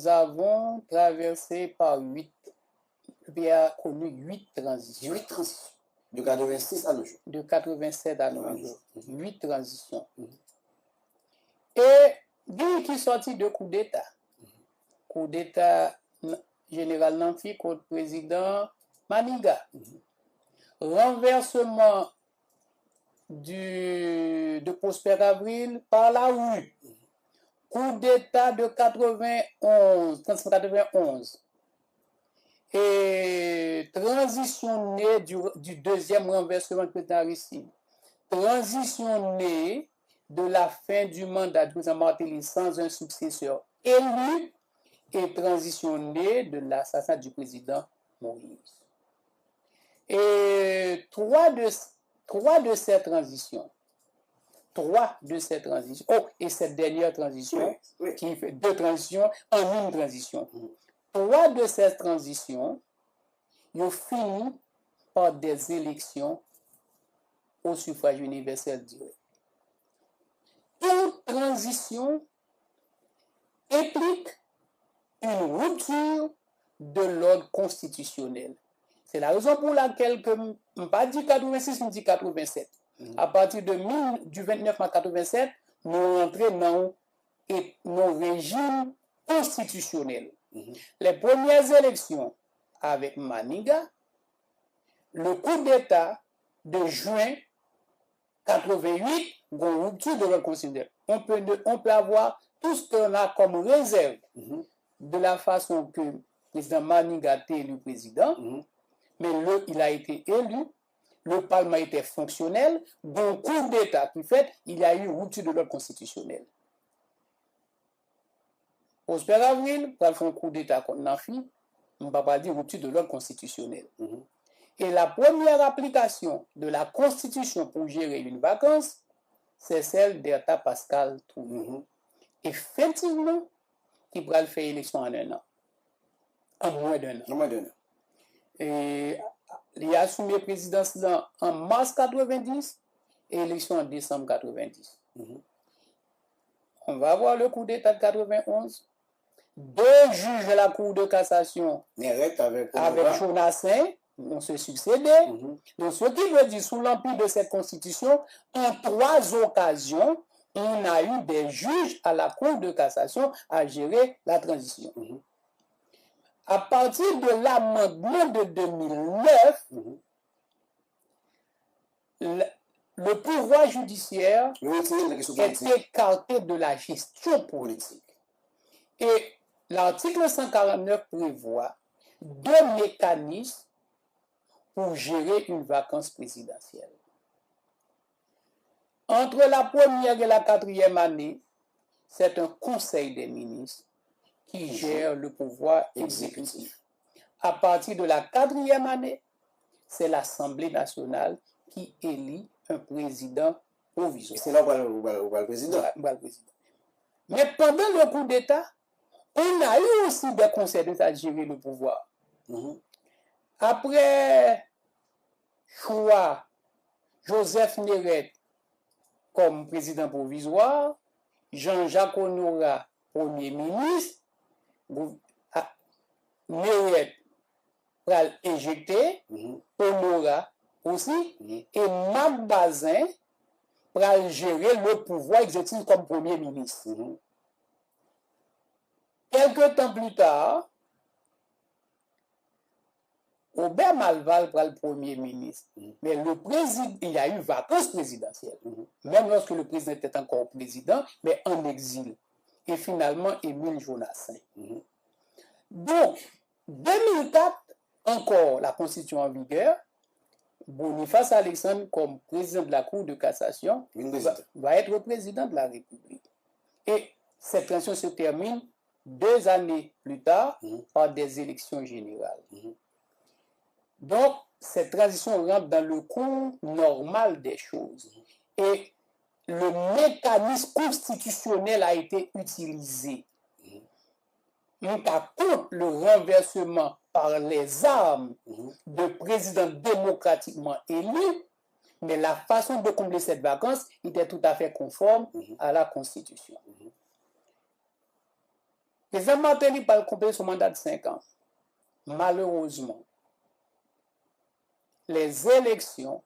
avons traversé par 8, le pays a connu 8 transitions. 8 transitions. De 86 à nos jours. De 87 à nos jours. 8 transitions. Et lui qui sorti de coup d'État. Coup d'État général Nanfi contre le président Maniga. Renversement de Prosper Avril par la rue. Coup d'État de 1991. Et transition née du deuxième renversement du président Aristide. Transition née de la fin du mandat du président Martelly sans un successeur élu et transition née de l'assassinat du président Moïse. Et trois de ces transitions, et cette dernière transition, qui fait 2 transitions en une transition. 3 de ces transitions, ils ont fini par des élections au suffrage universel direct. Toute transition implique une rupture de l'ordre constitutionnel. C'est la raison pour laquelle, je ne pas dit 86, je dis 87. À partir du 29 mars 87, nous rentrons dans nos régimes constitutionnels. Les premières élections avec Maniga, le coup d'État de juin 88, une rupture de l'ordre constitutionnel. On peut avoir tout ce qu'on a comme réserve de la façon que le président Maniga a été élu président, mais il a été élu, le Parlement était fonctionnel, donc coup d'État qui fait, il y a eu une rupture de l'ordre constitutionnel. Prosper Avril, pour faire un coup d'État contre Nanfi, on ne va pas dire rupture de l'ordre constitutionnel. Et la première application de la Constitution pour gérer une vacance, c'est celle d'Herta Pascal Trouillot. Effectivement, il va faire élection en 1 an. En moins d'un an. Et il a assumé la présidence en mars 90 et élection en décembre 90. On va voir le coup d'État de 91. 2 juges de la Cour de cassation avec Jonassin vont se succéder. Donc, ce qui veut dire, sous l'empire de cette constitution, en 3 occasions, on a eu des juges à la Cour de cassation à gérer la transition. À partir de l'amendement de 2009, le pouvoir judiciaire est écarté de la gestion politique. Et l'article 149 prévoit 2 mécanismes pour gérer une vacance présidentielle. Entre la première et la 4e année, c'est un conseil des ministres qui gère le pouvoir exécutif. À partir de la 4e année, c'est l'Assemblée nationale qui élit un président provisoire. C'est là où le président. Mais pendant le coup d'État, on a eu aussi des conseils d'État gérer le pouvoir. Après choix Joseph Néret comme président provisoire, Jean-Jacques Honorat, premier ministre, Néret va éjecter, Honorat aussi, et Marc Bazin va gérer le pouvoir exécutif comme premier ministre. Quelques temps plus tard, Robert Malval prend le premier ministre. Mais il y a eu vacances présidentielles. Même lorsque le président était encore président, mais en exil. Et finalement, Émile Jonassin. Donc, 2004, encore la Constitution en vigueur, Boniface Alexandre, comme président de la Cour de cassation, va être président de la République. Et cette transition se termine 2 années plus tard par des élections générales. Donc, cette transition rentre dans le cours normal des choses. Et le mécanisme constitutionnel a été utilisé. Donc, par contre, le renversement par les armes de présidents démocratiquement élus, mais la façon de combler cette vacance était tout à fait conforme à la Constitution. Le président Martelly va compléter son mandat de 5 ans. Malheureusement, les élections,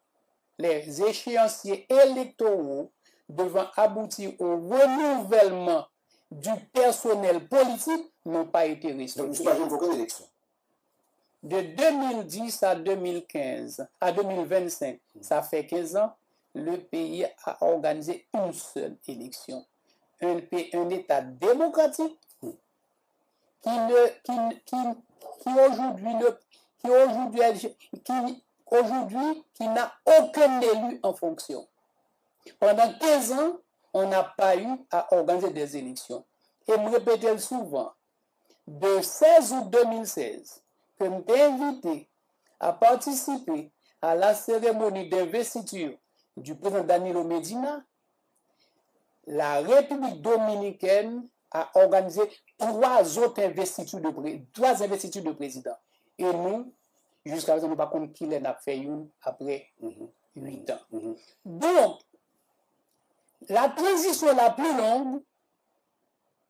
les échéanciers électoraux devant aboutir au renouvellement du personnel politique n'ont pas été Donc, respectés. M. Pajot, il faut qu'une élection. De 2010 à 2015, à 2025, ça fait 15 ans, le pays a organisé une seule élection. Un État démocratique qui n'a aucun élu en fonction. Pendant 15 ans, on n'a pas eu à organiser des élections. Et me répéter souvent, de 16 août 2016, que je t'ai invité à participer à la cérémonie d'investiture du président Danilo Medina, la République dominicaine a organisé 3 investitures de président. Et nous, jusqu'à présent, nous ne savons pas compte qui l'a fait une après 8 ans. Donc, la transition la plus longue,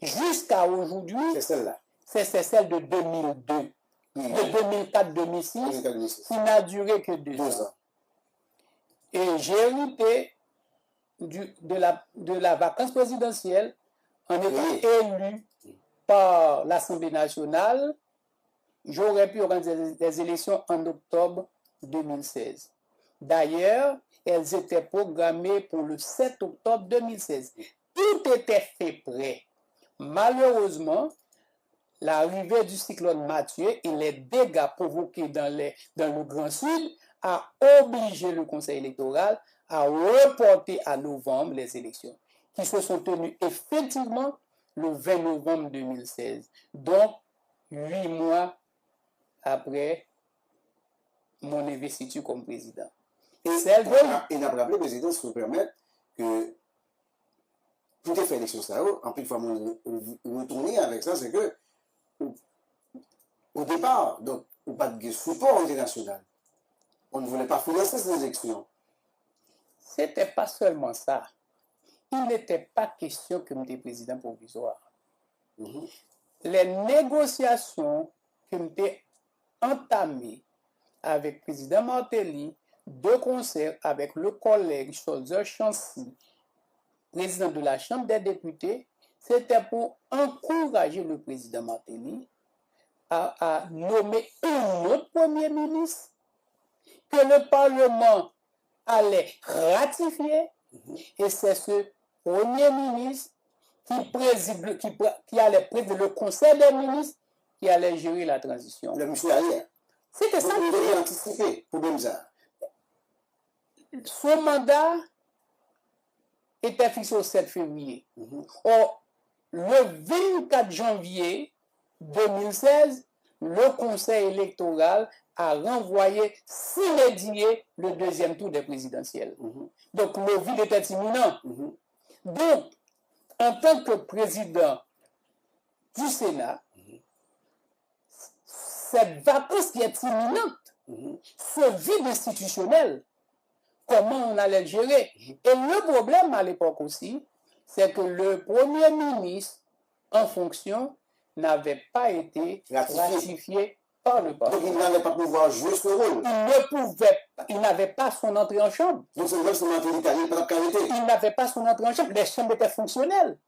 jusqu'à aujourd'hui, C'est celle-là. c'est celle de 2002, de 2004-2006, qui n'a duré que 2 ans. Et j'ai hérité de la vacance présidentielle en étant élu par l'Assemblée nationale. J'aurais pu organiser des élections en octobre 2016. D'ailleurs, elles étaient programmées pour le 7 octobre 2016. Tout était fait prêt. Malheureusement, l'arrivée du cyclone Mathieu et les dégâts provoqués dans le Grand Sud a obligé le Conseil électoral à reporter à novembre les élections, qui se sont tenues effectivement le 20 novembre 2016. Donc, 8 mois après mon investiture comme président. Et n'a pas rappelé, président, si vous permettez, que tout est fait élection ça, en plus, il faut retourner avec ça, c'est que au départ, donc, on n'a pas de support international. On ne voulait pas financer ces élections. Ce n'était pas seulement ça. Il n'était pas question que j'étais président provisoire. Les négociations que j'étais entamées avec le président Martelly, de concert avec le collègue Scholzer-Chancy, président de la Chambre des députés, c'était pour encourager le président Martelly à nommer un autre premier ministre que le Parlement allait ratifier, et c'est ce premier ministre qui allait présider le Conseil des ministres qui allait gérer la transition. Le monsieur arrière. C'était ça. Vous devez anticiper pour Bemza. Son mandat était fixé au 7 février. Or, le 24 janvier 2016, le Conseil électoral a renvoyé sine die le deuxième tour des présidentielles. Donc, le vide était imminent. Donc, en tant que président du Sénat, cette vacance qui est imminente, ce vide institutionnel, comment on allait le gérer? Et le problème à l'époque aussi, c'est que le Premier ministre en fonction n'avait pas été ratifié par le Parlement. Donc il n'avait pas pouvoir jouer ce rôle. Il n'avait pas son entrée en chambre. Donc c'est vrai que son entrée d'Italie, pas de qualité. Il n'avait pas son entrée en chambre. Les chambres étaient fonctionnelles.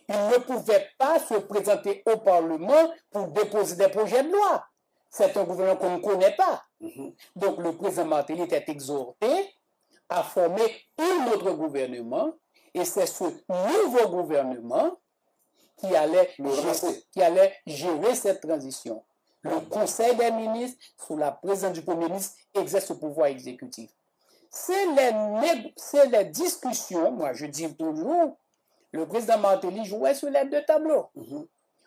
Il ne pouvait pas se présenter au Parlement pour déposer des projets de loi. C'est un gouvernement qu'on ne connaît pas. Donc le président Martelly était exhorté à former un autre gouvernement, et c'est ce nouveau gouvernement qui allait gérer cette transition. Le Conseil des ministres, sous la présidence du Premier ministre, exerce ce pouvoir exécutif. C'est les discussions, moi je dis toujours, le président Martelly jouait sur les 2 tableaux.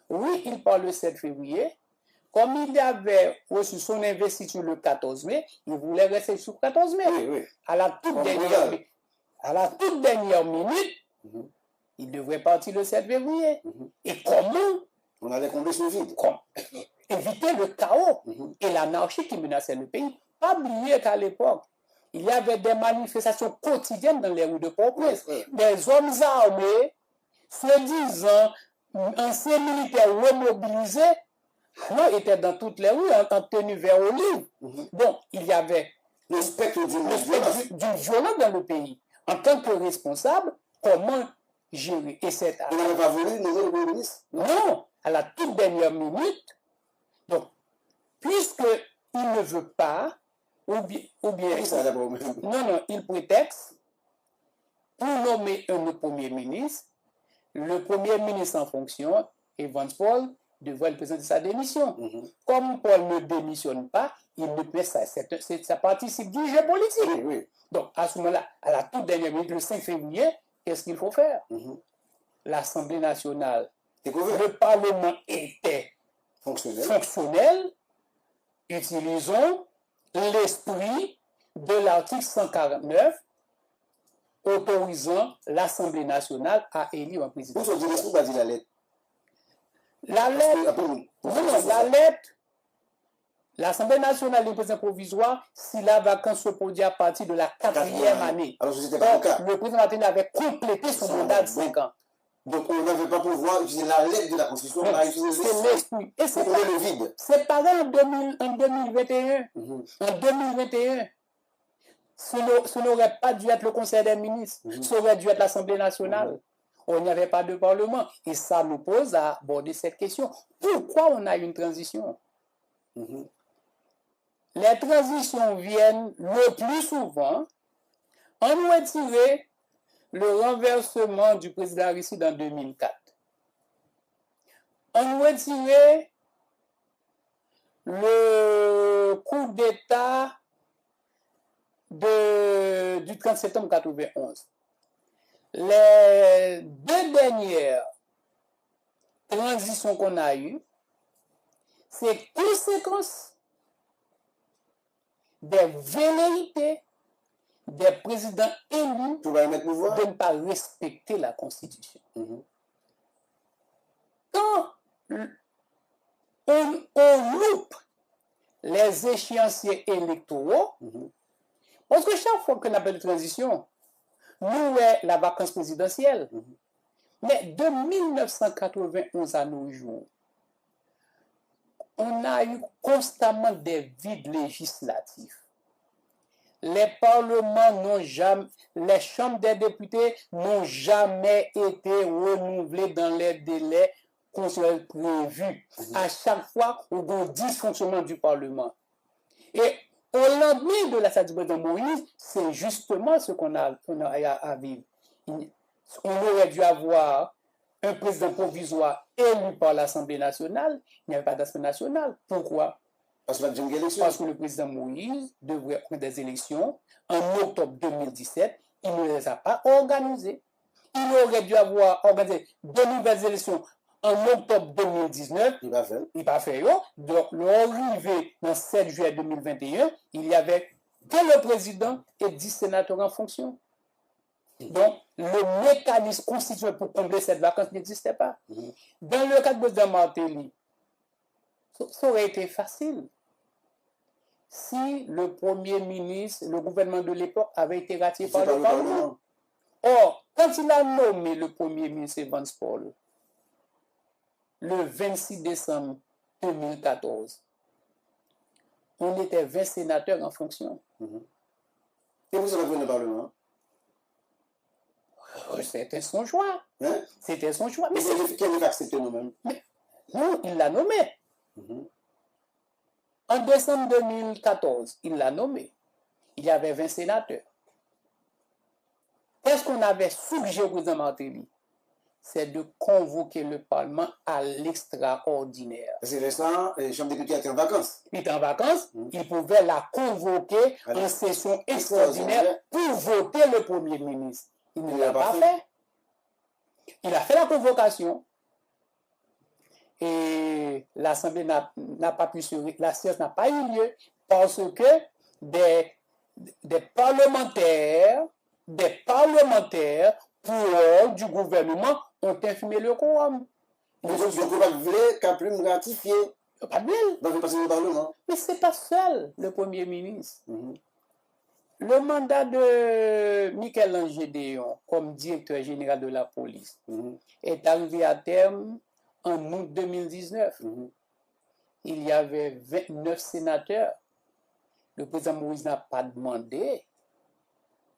Oui, il parle le 7 février. Comme il avait reçu son investiture le 14 mai, il voulait rester sur le 14 mai. À la toute dernière minute, il devrait partir le 7 février. Et comment on allait combler ce vide? Éviter le chaos et l'anarchie qui menaçait le pays. Pas oublier qu'à l'époque, il y avait des manifestations quotidiennes dans les rues de Port-au-Prince. Des hommes armés se disant anciens militaires remobilisés, alors étaient dans toutes les rues en tenue vert olive. Donc, il y avait Le spectre d'une violence dans le pays. En tant que responsable, comment gérer? Et c'est il n'avait pas voulu nommer le Premier ministre. non, à la toute dernière minute. Donc, puisqu'il ne veut pas, ou bien Ça, d'abord. non, il prétexte pour nommer un Premier ministre, le Premier ministre en fonction, Evans Paul, devrait le présenter sa démission. Comme Paul ne démissionne pas, il ne peut ça participe du jeu politique. Oui, oui. Donc, à ce moment-là, à la toute dernière minute, le 5 février, qu'est-ce qu'il faut faire? L'Assemblée nationale, le Parlement était fonctionnel. Utilisons l'esprit de l'article 149 autorisant l'Assemblée nationale à élire un président. Vous avez dit la lettre. La lettre, l'Assemblée nationale est président provisoire si la vacance se produit à partir de la 4e année. Alors, c'était pas le cas. Le président Martelly avait complété son mandat de 5 ans. Donc, on n'avait pas pouvoir utiliser la lettre de la Constitution pour utiliser l'esprit. Et c'est le vide. C'est pareil en 2021. En 2021, ce n'aurait pas dû être le Conseil des ministres. Ça aurait dû être l'Assemblée nationale. On n'y avait pas de parlement. Et ça nous pose à aborder cette question. Pourquoi on a une transition? Les transitions viennent le plus souvent en retirant le renversement du président Aristide en 2004. On retirait le coup d'État du 30 septembre 1991. Les deux dernières transitions qu'on a eues, c'est conséquence des velléités des présidents élus de ne pas respecter la Constitution. Quand on loupe les échéanciers électoraux, parce que chaque fois qu'on appelle de transition, nous est la vacance présidentielle. Mais de 1991 à nos jours, on a eu constamment des vides législatifs. Les parlements n'ont jamais, les chambres des députés n'ont jamais été renouvelées dans les délais constitutionnels prévus. À chaque fois, on a un dysfonctionnement du Parlement. Et au lendemain de la satisfaction de Moïse, c'est justement ce qu'on a à vivre. On aurait dû avoir un président provisoire élu par l'Assemblée nationale. Il n'y avait pas d'Assemblée nationale. Pourquoi? Parce que le président Moïse devrait prendre des élections en octobre 2017. Il ne les a pas organisées. Il aurait dû avoir organisé de nouvelles élections en octobre 2019. Il va faire. Il va faire. Donc, l'arrivée dans 7 juillet 2021, il n'y avait que le président et 10 sénateurs en fonction. Donc, le mécanisme constitué pour combler cette vacance n'existait pas. Dans le cas de Martelly, ça aurait été facile si le Premier ministre, le gouvernement de l'époque avait été ratifié par le Parlement. Or, quand il a nommé le Premier ministre Evans Paul, le 26 décembre 2014, on était 20 sénateurs en fonction. Et vous avez vu le Parlement? C'était son choix. C'était son choix. Mais c'est qui avait accepté nous-mêmes? Non, il l'a nommé. En décembre 2014, il l'a nommé. Il y avait 20 sénateurs. Qu'est-ce qu'on avait suggéré au président Martelly? C'est de convoquer le Parlement à l'extraordinaire. Parce que l'instant, les chambres députés étaient en vacances. Il était en vacances, il pouvait la convoquer en session extraordinaire pour voter le Premier ministre. Il ne l'a pas fait. Il a fait la convocation. Et l'Assemblée n'a pas pu se... La séance n'a pas eu lieu parce que des parlementaires pour du gouvernement ont infimé le quorum. Le gouvernement voulait qu'à plus me ratifier. Pas de dans le Parlement. Mais ce n'est pas seul le Premier ministre. le mandat de Michel-Ange Gédéon comme directeur général de la police est arrivé à terme en août 2019. Il y avait 29 sénateurs. Le président Moïse n'a pas demandé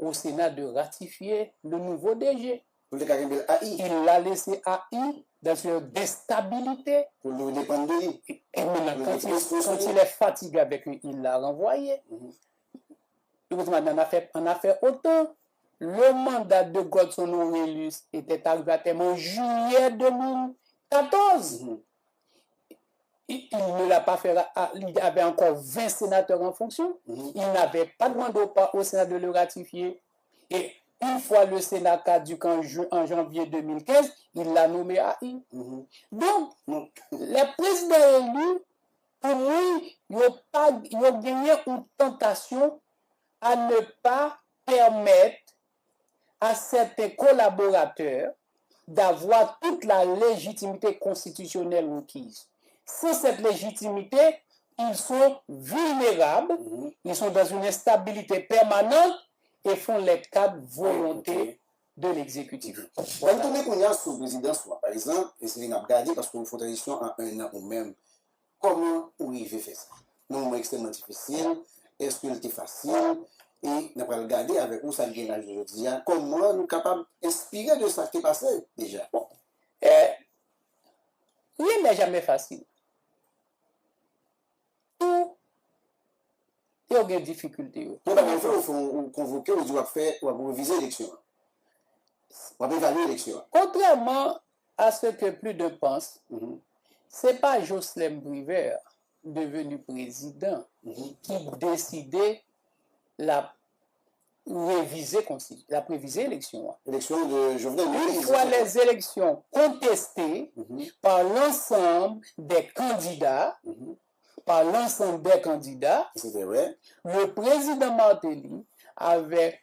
au Sénat de ratifier le nouveau DG. Il l'a laissé AI dans une déstabilité. Pour le dépendre de lui. Et maintenant, quand il est fatigué avec lui, il l'a renvoyé. Le président en a fait autant. Le mandat de Godson Aurelius était arrivé à terme en juillet 2014. Il ne l'a pas fait. Il y avait encore 20 sénateurs en fonction. Il n'avait pas demandé au Sénat de le ratifier. Et une fois le Sénat caduc en janvier 2015, il l'a nommé AI. Donc, les présidents élus, pour lui, ils ont gagné une tentation à ne pas permettre à certains collaborateurs d'avoir toute la légitimité constitutionnelle requise. Sans cette légitimité, ils sont vulnérables, ils sont dans une instabilité permanente et font les quatre volontés de l'exécutif. Quand on est connu sous le président, par exemple, et c'est une regardé parce qu'on fait tradition en un an ou même, comment on y fait ça? Non, extrêmement difficile, est-ce que c'était facile? Et nous allons regarder avec où ça vient aujourd'hui, comment nous sommes capables d'inspirer de ça qui est passé déjà. Bon. Rien n'est jamais facile. Tout il y a des difficultés. Nous avons convoqué, on doit réviser l'élection. On va évaluer l'élection. Contrairement à ce que plus de pensent, ce n'est pas Jocelyn Briver, devenu président, qui décidait la prévisée élection. L'élection de Jovenel. Une fois les élections contestées par l'ensemble des candidats, le président Martelly avait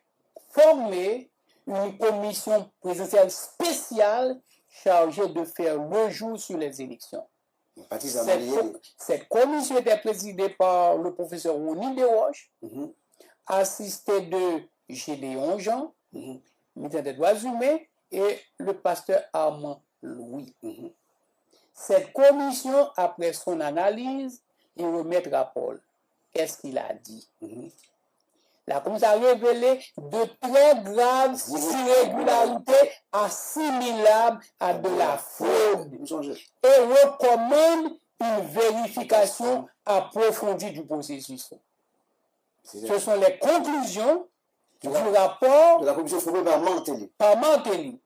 formé une commission présidentielle spéciale chargée de faire le jour sur les élections. Cette commission était présidée par le professeur Ronnie Desroches, assisté de Gédéon Jean, militant des droits humains, et le pasteur Armand Louis. Cette commission, après son analyse, il remet rapport. Qu'est-ce qu'il a dit? La commission a révélé de très graves irrégularités assimilables à de la fraude et recommande une vérification approfondie du processus. Ce sont les conclusions du rapport de la commission formée par Martelly.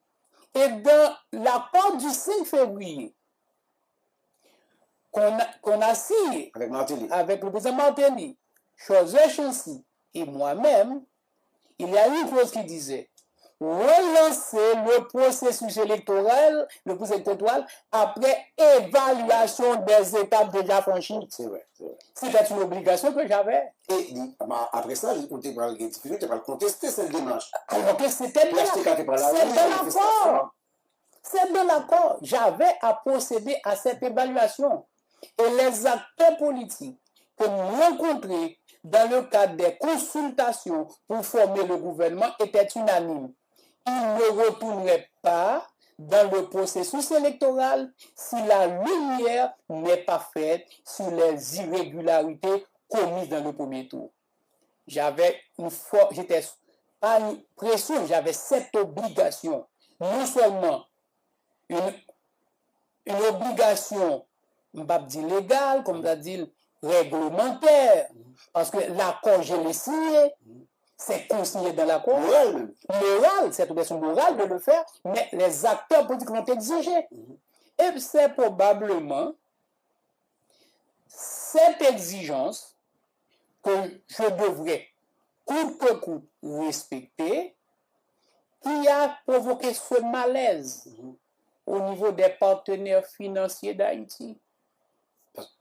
Et dans l'accord du 5 février, qu'on a signé avec le président Martelly, Joseph Chancy et moi-même, il y a une chose qui disait relancer le processus électoral, après évaluation des étapes déjà franchies. C'est vrai. C'était une obligation que j'avais. Et après ça, on va contester cette démarche. Alors que c'était c'est de l'accord. J'avais à procéder à cette évaluation. Et les acteurs politiques que nous rencontrions dans le cadre des consultations pour former le gouvernement étaient unanimes. Ils ne retourneraient pas dans le processus électoral si la lumière n'est pas faite sur les irrégularités commises dans le premier tour. J'étais pas une pression, j'avais cette obligation. Non seulement une obligation, on va dire légale, comme on va dire réglementaire, parce que l'accord, je l'ai signé, c'est consigné dans l'accord. Moral, c'est une obligation morale de le faire, mais les acteurs politiques l'ont exigé. Et c'est probablement cette exigence que je devrais coûte que coûte respecter qui a provoqué ce malaise au niveau des partenaires financiers d'Haïti.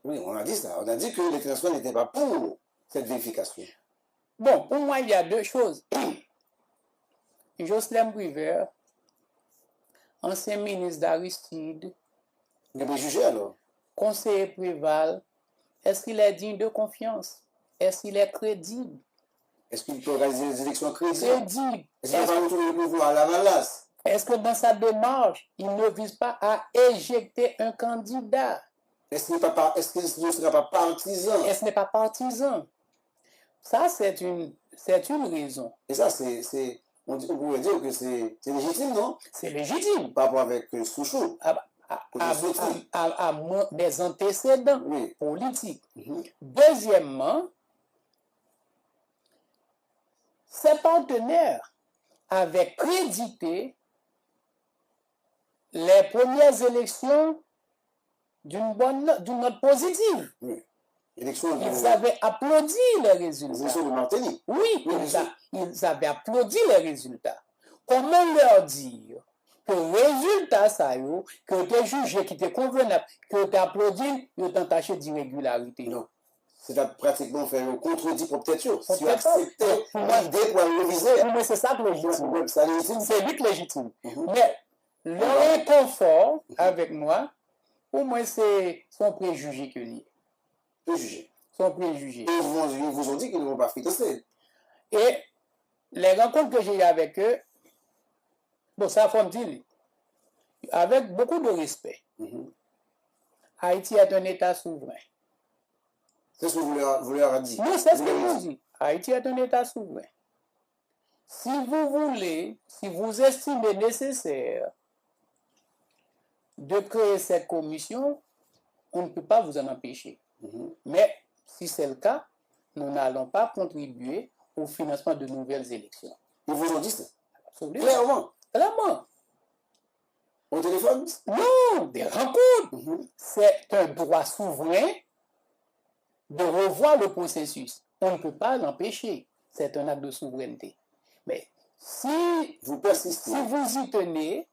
Oui, on a dit ça. On a dit que les financements n'étaient pas pour cette vérification. Bon, pour moi, il y a deux choses. Jocelyn Briver, ancien ministre d'Aristide, il est préjugé alors. Conseiller Préval, est-ce qu'il est digne de confiance? Est-ce qu'il est crédible? Est-ce qu'il peut organiser des élections Je crédibles? dis, Est-ce qu'il va retourner le pouvoir à la malasse? est-ce que dans sa démarche, il ne vise pas à éjecter un candidat? Est-ce qu'il ne sera pas partisan? Est-ce n'est pas partisan? Ça, c'est une raison. Et ça, on pourrait dire que c'est légitime, non? C'est légitime. Par rapport avec Souchou. À des antécédents politiques. Deuxièmement, ses partenaires avaient crédité les premières élections d'une note positive. Oui. Ils avaient applaudi les résultats. L'élection de Martinique. Oui, ils avaient applaudi les résultats. Comment leur dire que les résultats, ça y est, que des jugés qui étaient convenables, qui étaient applaudis, ils ont entaché d'irrégularité? Non. C'est pratiquement faire un contredit pour peut-être si tu acceptais l'idée pour le réviser. Mais c'est ça que légitime. C'est lui qui est légitime. Mais leur inconfort avec moi, pour moi, c'est son préjugé que lié. Préjugé. Son préjugé. Et ils vous ont dit qu'ils ne vont pas fricoter. Et les rencontres que j'ai eues avec eux, bon, ça faut me dire, avec beaucoup de respect. Haïti est un État souverain. C'est ce que vous leur avez dit. Non, c'est ce que je dis. Haïti est un État souverain. Si vous voulez, si vous estimez nécessaire de créer cette commission, on ne peut pas vous en empêcher. Mais si c'est le cas, nous n'allons pas contribuer au financement de nouvelles élections. Ils vous ont dit ça? Absolument. Clairement. Clairement. Au téléphone? Non, des rencontres. C'est un droit souverain de revoir le processus. On ne peut pas l'empêcher. C'est un acte de souveraineté. Mais si vous persistez, si vous y tenez,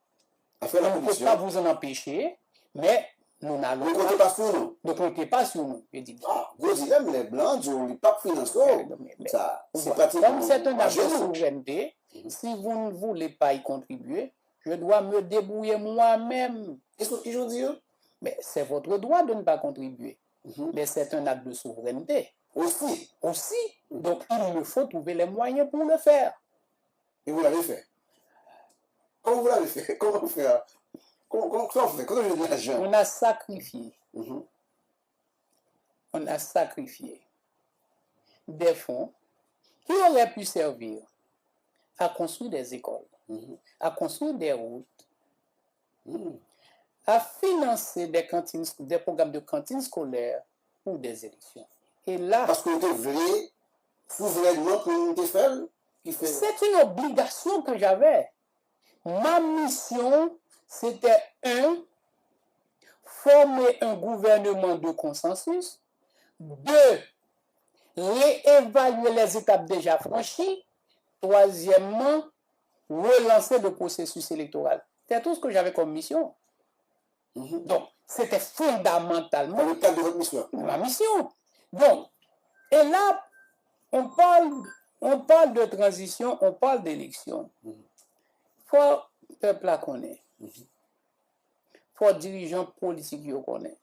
à faire on ne peut pas vous en empêcher, mais nous n'allons pas. Ne comptez pas sur nous. Ne comptez pas sur nous. Je dis, vous dites, les Blancs, ils pas financés. Ça, c'est pratiquement. Comme c'est un acte de souveraineté, si vous ne voulez pas y contribuer, je dois me débrouiller moi-même. Qu'est-ce que je veux dire? Mais c'est votre droit de ne pas contribuer. Mais c'est un acte de souveraineté. Aussi. Donc, il me faut trouver les moyens pour le faire. Et vous l'avez fait. Comment vous l'avez fait? Comment faire? Comment on fait? Comment je dis l'argent? On a sacrifié. On a sacrifié des fonds qui auraient pu servir à construire des écoles, à construire des routes, à financer des programmes de cantines scolaires pour des élections. Et là, parce que vous devez souverainement pour faire. C'est une obligation que j'avais. Ma mission, c'était former un gouvernement de consensus, 2, réévaluer les étapes déjà franchies, 3, relancer le processus électoral. C'est tout ce que j'avais comme mission. Donc, c'était fondamentalement dans le cadre de votre mission. Ma mission. Donc, et là, on parle de transition, on parle d'élection. Il faut le peuple la connaît. Il faut dirigeants politiques qui connaissent.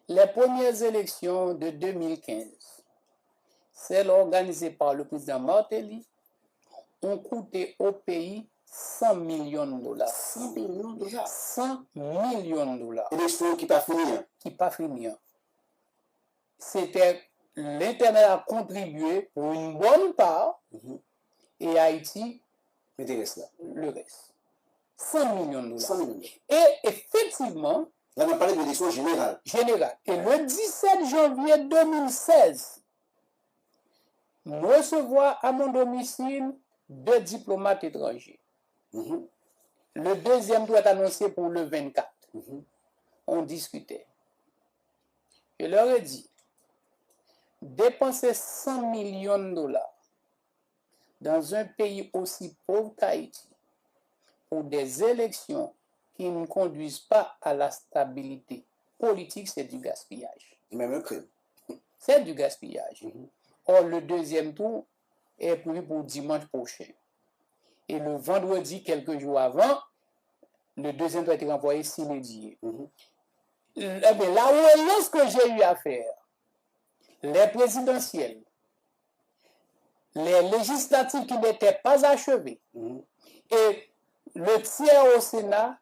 Les premières élections de 2015, celles organisées par le président Martelly, ont coûté au pays 100 millions de dollars. 100 millions de dollars. 100 millions de dollars. Élection qui pas finie. Qui pas finie. C'était l'Internet a contribué pour une bonne part et Haïti le reste. 100 millions de dollars. 100 millions. Et effectivement, là, on a parlé d'élection générale. Et le 17 janvier 2016, nous recevons à mon domicile 2 diplomates étrangers. Le deuxième doit être annoncé pour le 24. On discutait. Je leur ai dit, dépenser 100 millions de dollars dans un pays aussi pauvre qu'Haïti pour des élections qui ne conduisent pas à la stabilité politique, c'est du gaspillage. Même un crime. C'est du gaspillage. Or, le deuxième tour est prévu pour dimanche prochain. Et le vendredi, quelques jours avant, le deuxième doit être renvoyé s'inédié. La relance que j'ai eu à faire, les présidentielles, les législatives qui n'étaient pas achevées et le tiers au Sénat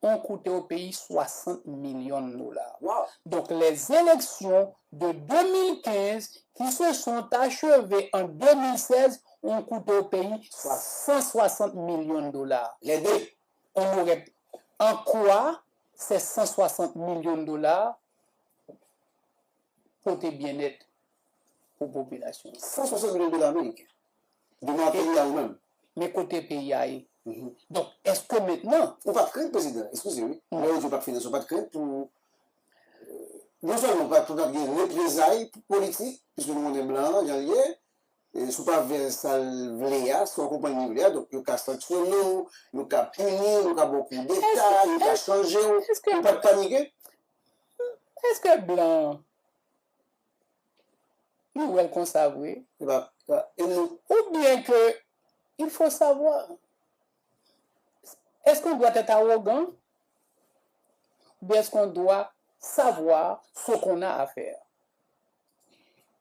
ont coûté au pays 60 millions de dollars. Wow. Donc les élections de 2015 qui se sont achevées en 2016 ont coûté au pays 160 millions de dollars. Les deux. On aurait en quoi ces 160 millions de dollars côté bien-être pour la population. 160 millions de dollars américains. De notre pays à nous-mêmes. Mais côté pays aïe. Donc, est-ce que maintenant... On ne va pas craindre, président, excusez-moi, on ne va pas financer, on ne va pas craindre pour... Non seulement pas pour des représailles politiques, puisque nous on est blanc, il y a rien, et ce n'est pas vers ça le soit compagnie Léa, donc il y a sanctionner nous, il y a punir, il y a beaucoup d'États, il y a changer, il n'y a pas de paniquer. Est-ce que blanc, nous veulent qu'on sache, ou bien que il faut savoir, est-ce qu'on doit être arrogant, ou bien est-ce qu'on doit savoir ce qu'on a à faire?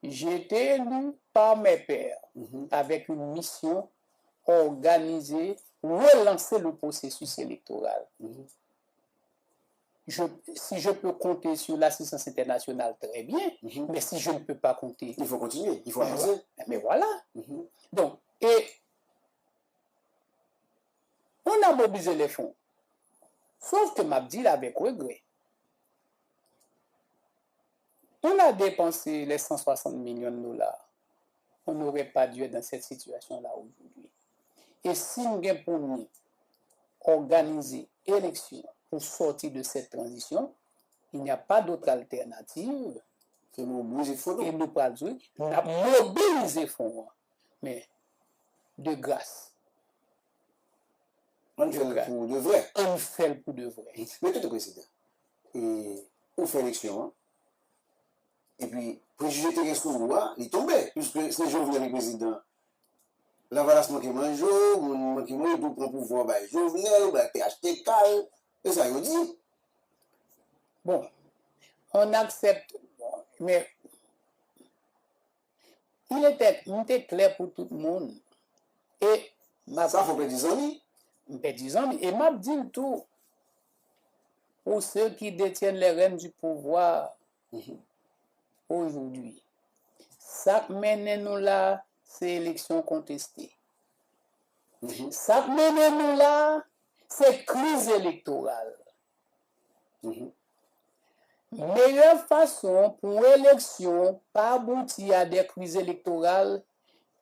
J'ai été élu par mes pairs avec une mission organisée, relancer le processus électoral. Si je peux compter sur l'assistance internationale, très bien, mais si je ne peux pas compter... Il faut continuer, il faut avancer. Mais voilà. Donc, et on a mobilisé les fonds. Sauf que Mabdil avec regret. On a dépensé les 160 millions de dollars. On n'aurait pas dû être dans cette situation-là aujourd'hui. Et si nous avons pour nous organiser élection pour sortir de cette transition, il n'y a pas d'autre alternative. C'est mobiliser fonds. Et nous parlons de mobiliser fonds. Mais de grâce. On fait le pour de vrai. On fait le pour de vrai. Mais tout le président. Et on fait l'élection. Hein? Et puis, pour juger tes ressources, il tombait. Puisque c'est Jovenel le président. La valasse qui mange, mon qui mange, pour prendre pouvoir, Jovenel, PHTK, et ça, il dit. Bon, on accepte, mais il était clair pour tout le monde. Et ça, il faut pas 10 amis. 10 ans, et m'a dit tout pour ceux qui détiennent les rênes du pouvoir aujourd'hui. Ça mène nous là, c'est élection contestée. Ça mène nous là, c'est crise électorale. Meilleure façon pour l'élection pas aboutir à des crises électorales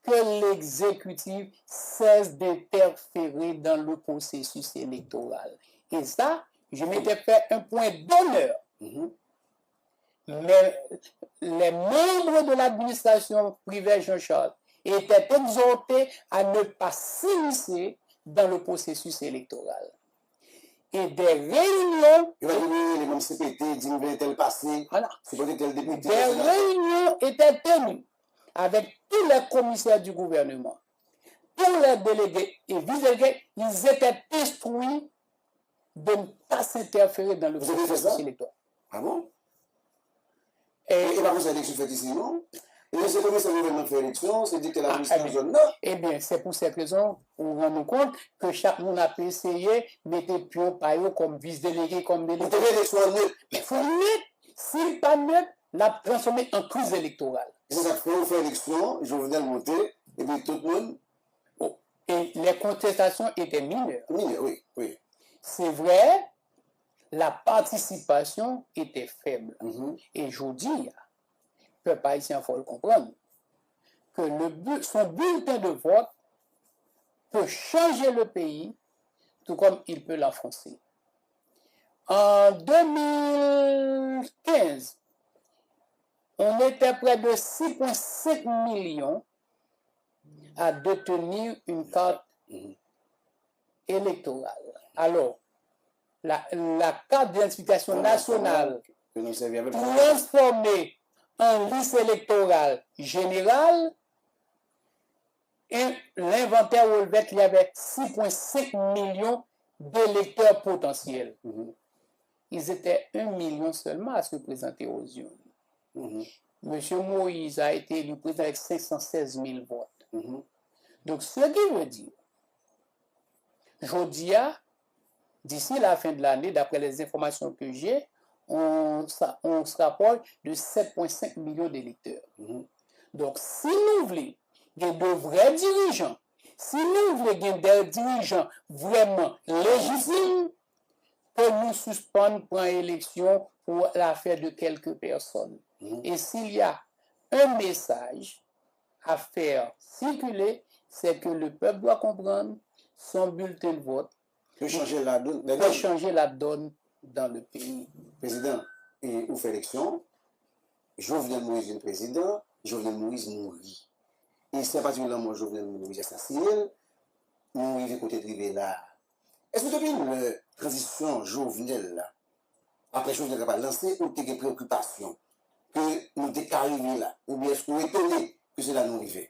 que l'exécutif cesse d'interférer dans le processus électoral. Et ça, je m'étais fait un point d'honneur. Mais les membres de l'administration privée Jean-Charles étaient exhortés à ne pas s'immiscer dans le processus électoral. Et des réunions... Il va dire les mêmes CPT, dire tel passé, tel député. Des réunions étaient tenues avec tous les commissaires du gouvernement, tous les délégués et vice-délégués, ils étaient instruits de ne pas s'interférer dans le processus électoral. Ah bon? Et par contre, l'élection fait ici, non? Et c'est comme ça que le gouvernement fait l'élection, c'est dit que la ministre zone là. Eh bien, c'est pour cette raison qu'on rend nous compte que chaque monde a pu essayer de mettre pion paillot comme vice-délégué, comme délégué. Vous devez l'élection neutre. Mais il faut neutre. S'il pas neutre, la transformer en crise électorale. C'est ça qu'on fait l'élection, je venais le monter, et puis tout le monde. Oh. Et les contestations étaient mineures. Mineures, oui, oui. C'est vrai, la participation était faible. Et je vous dis, le peuple haïtien, il faut le comprendre, que son bulletin de vote peut changer le pays, tout comme il peut l'enfoncer. En 2015, on était près de 6,5 millions à détenir une carte électorale. Alors, la carte d'identification nationale transformée en liste électorale générale, et l'inventaire relevait qu'il y avait 6,5 millions d'électeurs potentiels. Ils étaient 1 million seulement à se présenter aux urnes. Monsieur Moïse a été élu président avec 516 000 votes. Donc, ce qui veut dire, Jodia, d'ici la fin de l'année, d'après les informations que j'ai, on se rapproche de 7,5 millions d'électeurs. Donc, si nous voulons de vrais dirigeants, si nous voulons des dirigeants vraiment légitimes, que nous suspendons pour une élection pour l'affaire de quelques personnes. Et s'il y a un message à faire circuler, c'est que le peuple doit comprendre son bulletin de vote peut changer la donne. peut changer la donne dans le pays. Président, et vous fait élection, Jovenel Moïse est président, Jovenel Moïse mourit. Et c'est particulièrement Jovenel Moïse assassiné, nous arrivons côté de là. Est-ce que depuis la transition Jovenel là, après Jovenel n'a pas lancé, ou des préoccupations que nous sommes arrivés là, ou bien est-ce que vous êtes étonné que cela nous arrive?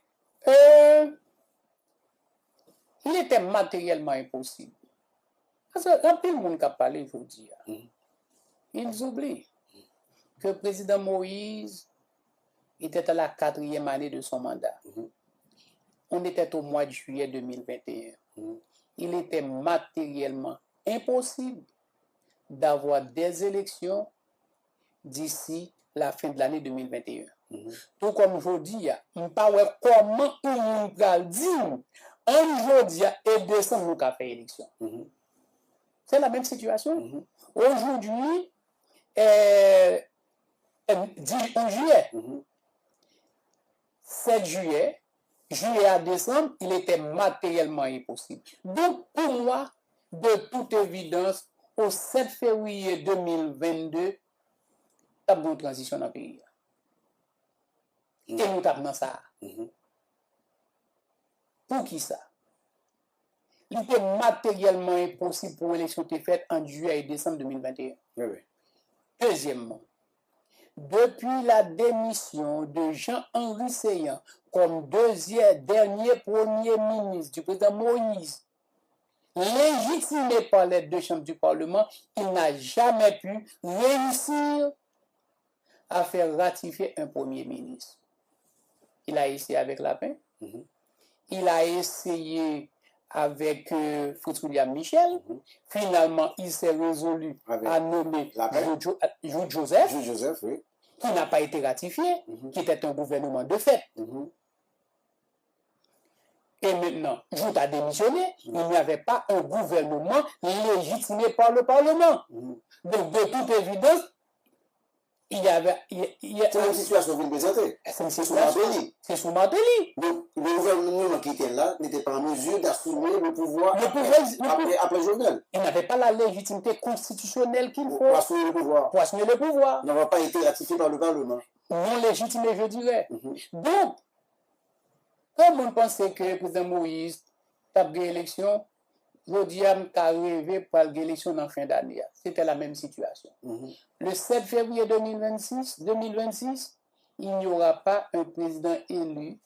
Il était matériellement impossible. Parce que quand le monde qui a parlé aujourd'hui, ils oublient que le président Moïse était à la 4e année de son mandat. On était au mois de juillet 2021. Il était matériellement impossible d'avoir des élections d'ici la fin de l'année 2021. Tout comme je dis, je ne sais pas comment on va dire aujourd'hui et décembre nous avons fait élection. C'est la même situation. Aujourd'hui, en juillet, 7 juillet, juillet à décembre, il était matériellement impossible. Donc, pour moi, de toute évidence, au 7 février 2022, il y a une transition dans le pays. Et nous avons ça. Pour qui ça? Il était matériellement impossible pour l'élection qui était faite en juillet et décembre 2021. Deuxièmement, depuis la démission de Jean-Henri Séan comme dernier premier ministre du président Moïse, légitimé par les deux chambres du Parlement, il n'a jamais pu réussir à faire ratifier un premier ministre. Il a essayé avec Lapin, il a essayé avec Fritz William Michel. Finalement, il s'est résolu à nommer Jules Joseph, oui, qui n'a pas été ratifié, qui était un gouvernement de fait. Et maintenant, Jules a démissionné, il n'y avait pas un gouvernement légitimé par le Parlement. Donc, de toute évidence, il y avait... C'est une situation que vous présentez. C'est sous Martelly. Donc, le gouvernement qui était là n'était pas en mesure d'assumer le pouvoir après Jovenel. Il n'avait pas la légitimité constitutionnelle qu'il faut pour assumer le pouvoir. Pour assumer le pouvoir. Il n'avait pas été ratifié par le Parlement. Non légitimé, je dirais. Donc, comme on pensait que le président Moïse a gagné l'élection, je a rêvé pour l'élection en fin d'année. C'était la même situation. Le 7 février 2026, il n'y aura pas un président élu.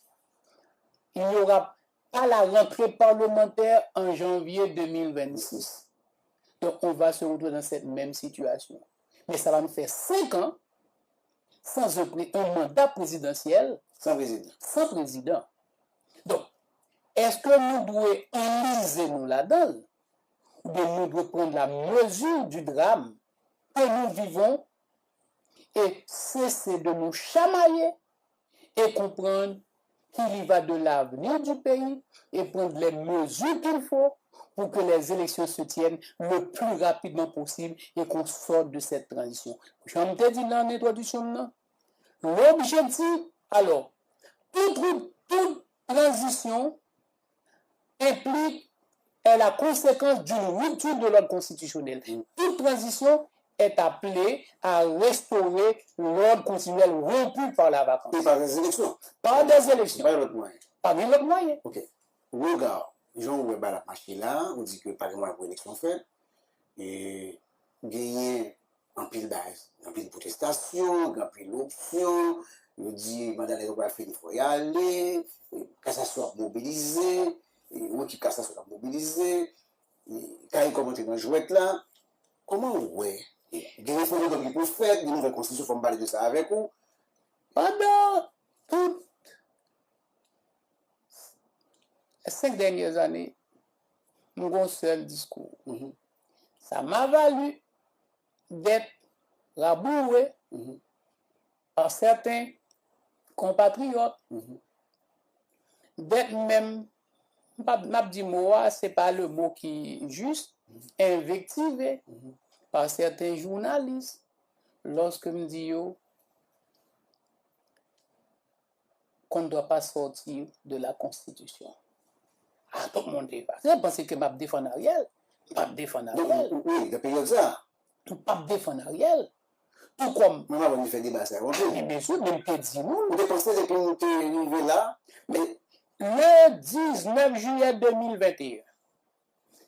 Il n'y aura pas la rentrée parlementaire en janvier 2026. Donc, on va se retrouver dans cette même situation. Mais ça va nous faire 5 ans sans un mandat présidentiel. Sans président. Donc, est-ce que nous devons enliser nous là-dedans? Ou bien nous devons prendre la mesure du drame que nous vivons et cesser de nous chamailler et comprendre qu'il y va de l'avenir du pays et prendre les mesures qu'il faut pour que les élections se tiennent le plus rapidement possible et qu'on sorte de cette transition. J'en ai dit dans l'introduction, l'objectif, alors, toute transition implique la conséquence d'une rupture de l'ordre constitutionnel. Toute transition est appelée à restaurer l'ordre constitutionnel rompu par la vacance. Et par des élections. Par des élections. Par l'autre moyen. Par l'autre moyen. Ok. Regarde, Jean Oué la machine là, on dit que par exemple pour l'élection faite, et gagner en pile base, en pile protestation, en pile option, on dit madame les va faire il faut y aller, que ça soit mobilisé, ou qui que ça soit mobilisé, quand il commence dans jouette là, comment ouais, des réformes qui peuvent faire, des nouvelles constitutions, il faut me parler de ça avec vous. Pendant toute 5 dernières années, mon seul discours. Ça m'a valu d'être raboué par certains compatriotes, d'être même, m'a dit moi, c'est pas le mot qui est juste, invectivé par certains journalistes lorsque me dit qu'on ne doit pas sortir de la Constitution. Ah, tout le monde est pas. Je pense que m'a défendre Ariel. Pas défendre Ariel. Oui, de période ça. Pas défendre Ariel. Tout comme. Maman, on fait débat ça. Mais bien sûr, même que dit nous. Vous pensez que nous sommes arrivés là, mais. Le 19 juillet 2021,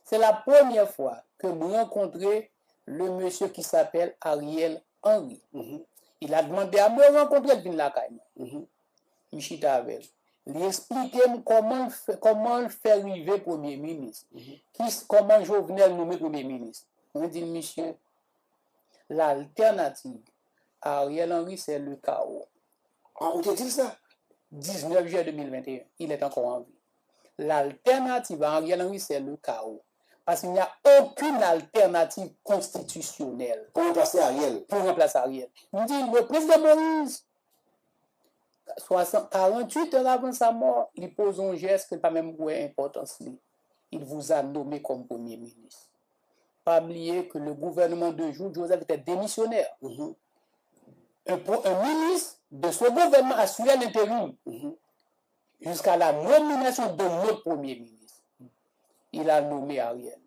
c'est la première fois que nous rencontrons le monsieur qui s'appelle Ariel Henry. Il a demandé à me rencontrer, il vient la caille. Michita avec. Il expliquait comment le faire arriver Premier ministre. Comment Jovenel nommé Premier ministre. On dit, monsieur, l'alternative à Ariel Henry, c'est le chaos. Ah, on te dit ça? 19 juillet 2021, il est encore en vie. L'alternative à Ariel Henry, c'est le chaos. Parce qu'il n'y a aucune alternative constitutionnelle. Pour remplacer Ariel. On dit, le président Moïse, 48 heures avant sa mort, il pose un geste qui n'est pas même importance. Il vous a nommé comme Premier ministre. Pas oublier que le gouvernement de Jules Joseph était démissionnaire. Un ministre de ce gouvernement assurait l'intérim jusqu'à la nomination de notre Premier ministre. Il a nommé Ariel.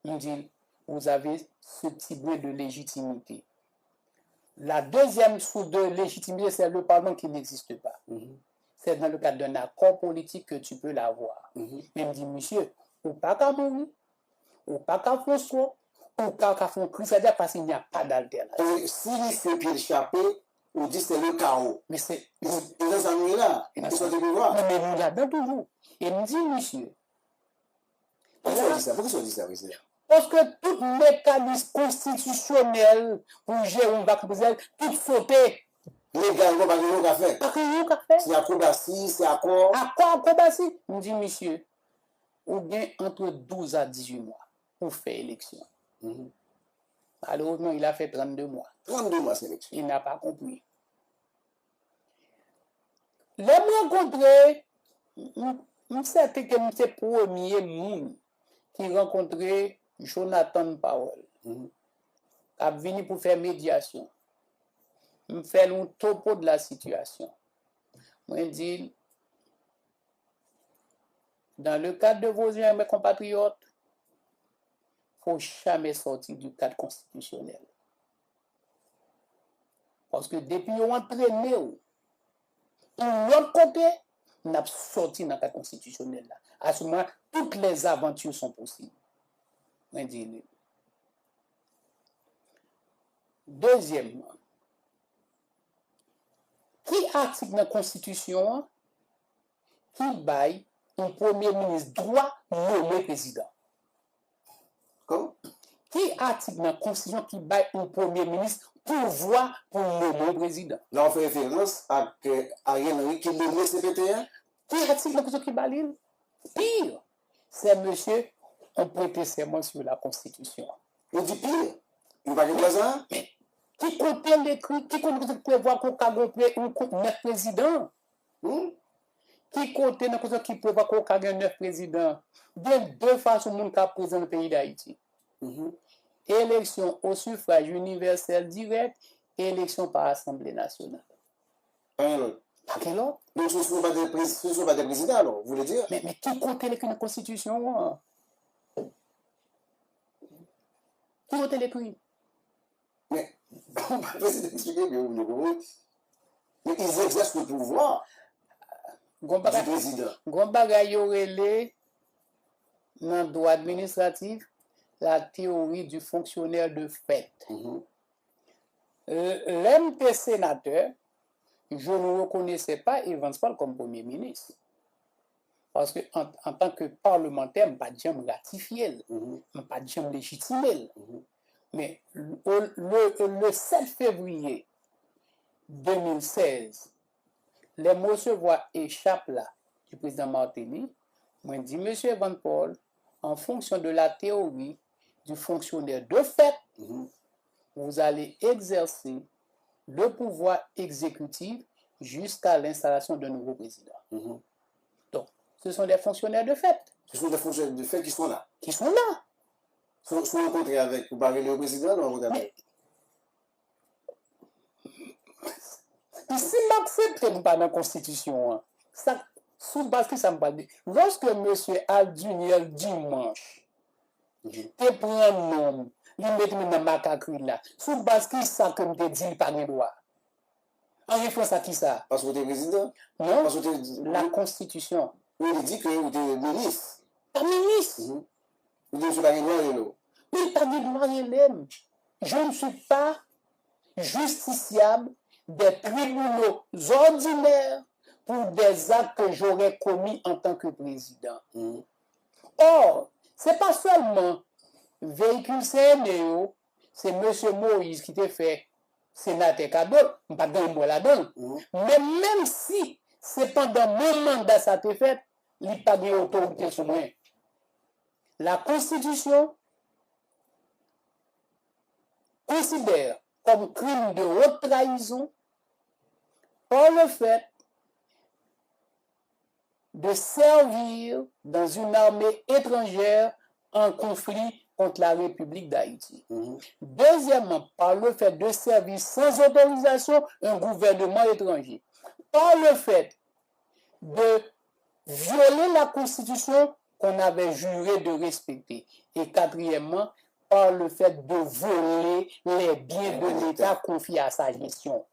Il dit, vous avez ce type de légitimité. La deuxième source de légitimité, c'est le Parlement qui n'existe pas. C'est dans le cadre d'un accord politique que tu peux l'avoir. Mais il me dit, monsieur, ou pas qu'à mourir, ou pas qu'à François, ou pas qu'à faire crise, c'est-à-dire parce qu'il n'y a pas d'alternative. S'il fait pied échappé, on dit c'est le chaos. Mais c'est. Et dans ça, nous là, ils sont de pouvoir. Mais nous là-dedans toujours. Et il me dit, monsieur. Pourquoi on dit ça, monsieur? Parce que tout mécanisme constitutionnel pour gérer une vacances, tout fauté. Légalement, pas de qu'à faire. Pas rien qu'à faire. C'est acrobatie, c'est accord. Acrobatie. Il me dit, monsieur, ou bien entre 12 à 18 mois pour faire élection. Malheureusement, il a fait 32 mois. 32 mois, c'est élection. Il n'a pas compris. Les rencontrés, je sais que c'est le premier monde qui rencontrait Jonathan Powell, qui a venu pour faire médiation. Je fais un topo de la situation. Je dis, dans le cadre de vos liens, mes compatriotes, il ne faut jamais sortir du cadre constitutionnel. Parce que depuis qu'on a entraîné, de l'autre côté, on a sorti dans le cadre constitutionnel. À ce moment, toutes les aventures sont possibles. Deuxièmement, qui article dans la Constitution qui baille un Premier ministre droit nommer président? Comment? Qui article dans la Constitution qui baille un Premier ministre pouvoir pour nommer président? Là, on fait référence à Ariel Henry qui nomme le CPT1. Qui article dans la Constitution qui baille? Pire, c'est monsieur, on prête serment sur la Constitution. On dit pire. Il va dire ça? Qui compte l'écrit, qui compte prévoir qu'on a un président? Qui compte dans la qui prévoit qu'on a un neuf président? De deux façons, mon cas présent dans le pays d'Haïti. Élection au suffrage universel direct et élection par Assemblée nationale. Pas quel autre? Donc, ce ne sont pas des présidents, alors, vous voulez dire? Mais qui compte l'écrit dans la Constitution? Qui compte l'écrit? Mais, on va essayer d'expliquer, mais ils exercent le pouvoir du président. Gombaga Yorele, dans le droit administratif, la théorie du fonctionnaire de fait. L'MP sénateur, je ne reconnaissais pas Evans Paul comme Premier ministre. Parce qu'en tant que parlementaire, je n'ai pas de ratifié, je n'ai pas de légitimé. Mais le 7 février 2016, les mots se voient échappent là du président Martelly Moi, dit M. Van Paul, en fonction de la théorie du fonctionnaire de fait, vous allez exercer le pouvoir exécutif jusqu'à l'installation d'un nouveau président. Donc, ce sont des fonctionnaires de fait. Ce sont des fonctionnaires de fait qui sont là. Qui sont là. Sont rencontrés avec, vous parlez le président, non, vous avez... Si m'accepte pas dans la Constitution, ça, sous base que ça me parle. Lorsque M. Alduniel dimanche, te prend un nom, il met dans ma cacri là, sous base que ça que me dit pas de droit. En référence à qui ça? Parce que vous êtes président? Non, parce que la Constitution. Oui, il dit que vous êtes ministre. Un ministre. Vous dites que vous n'avez pas de droit. Oui, pas de droit. Je ne suis pas justiciable des tribunaux ordinaires pour des actes que j'aurais commis en tant que président. Or, ce n'est pas seulement véhicule CNEO, c'est M. Moïse qui t'a fait sénateur cadeau, pas dans le là-dedans. Mais même si c'est pendant mon mandat ça t'a fait, il n'y a pas d'autorité sur moi. La Constitution considère comme crime de haute trahison par le fait de servir dans une armée étrangère en conflit contre la République d'Haïti. Deuxièmement, par le fait de servir sans autorisation un gouvernement étranger. Par le fait de violer la Constitution qu'on avait juré de respecter. Et quatrièmement, par le fait de voler les biens de l'État confiés à sa gestion.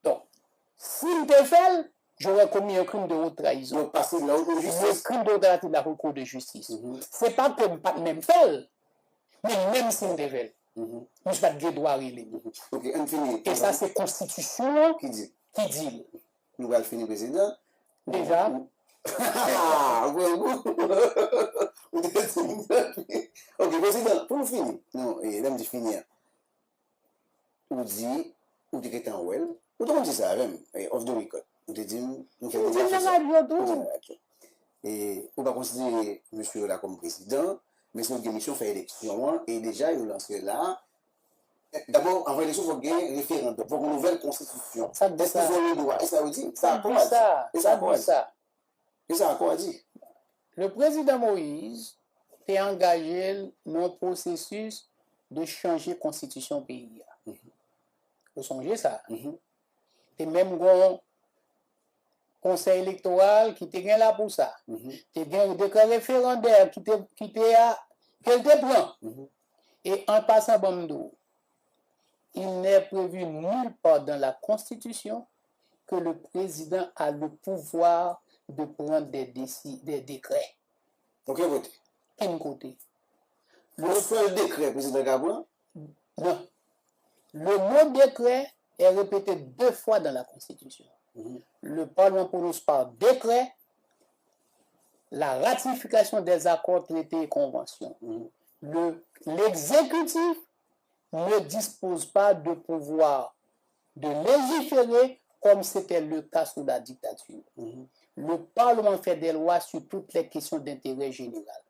Donc, s'il te fait, j'aurais commis un crime de haute trahison. Donc, passer de la haute justice. Un crime de haute trahison de la Cour de justice. C'est pas que je pas même fait, mais même s'il te fait, je ne suis pas de droit à relever. Ok, on finit. Et ça, c'est Constitution qui dit. Nous allons finir, président. Déjà. Ah, ok, président, pour finir. Non, et là, je finir. On dit, on dit que tu es en well. On dit ça, même, off the record. On te dit, nous faisons des choses. Et on va considérer monsieur là comme président, mais son démission fait élection, et déjà, il lance là. D'abord, avant l'élection, il faut gagner un référendum, pour une nouvelle constitution. Ça dit ça. Le droit. Et ça veut dire, ça dit ça. Et ça a quoi dit? Le président Moïse est engagé dans le processus de changer la constitution pays. Vous songez ça? Et même le conseil électoral qui était là pour ça. Il y a un décret référendaire qui était à quel plan. Et en passant Bamdou, il n'est prévu nulle part dans la Constitution que le président a le pouvoir de prendre des décrets. Donc, quel côté? Quel côté? Le seul décret, président Gabon? Non. Le mot décret est répété 2 fois dans la Constitution. Le Parlement prononce par décret la ratification des accords, traités et conventions. L'exécutif ne dispose pas de pouvoir de légiférer comme c'était le cas sous la dictature. Le Parlement fait des lois sur toutes les questions d'intérêt général.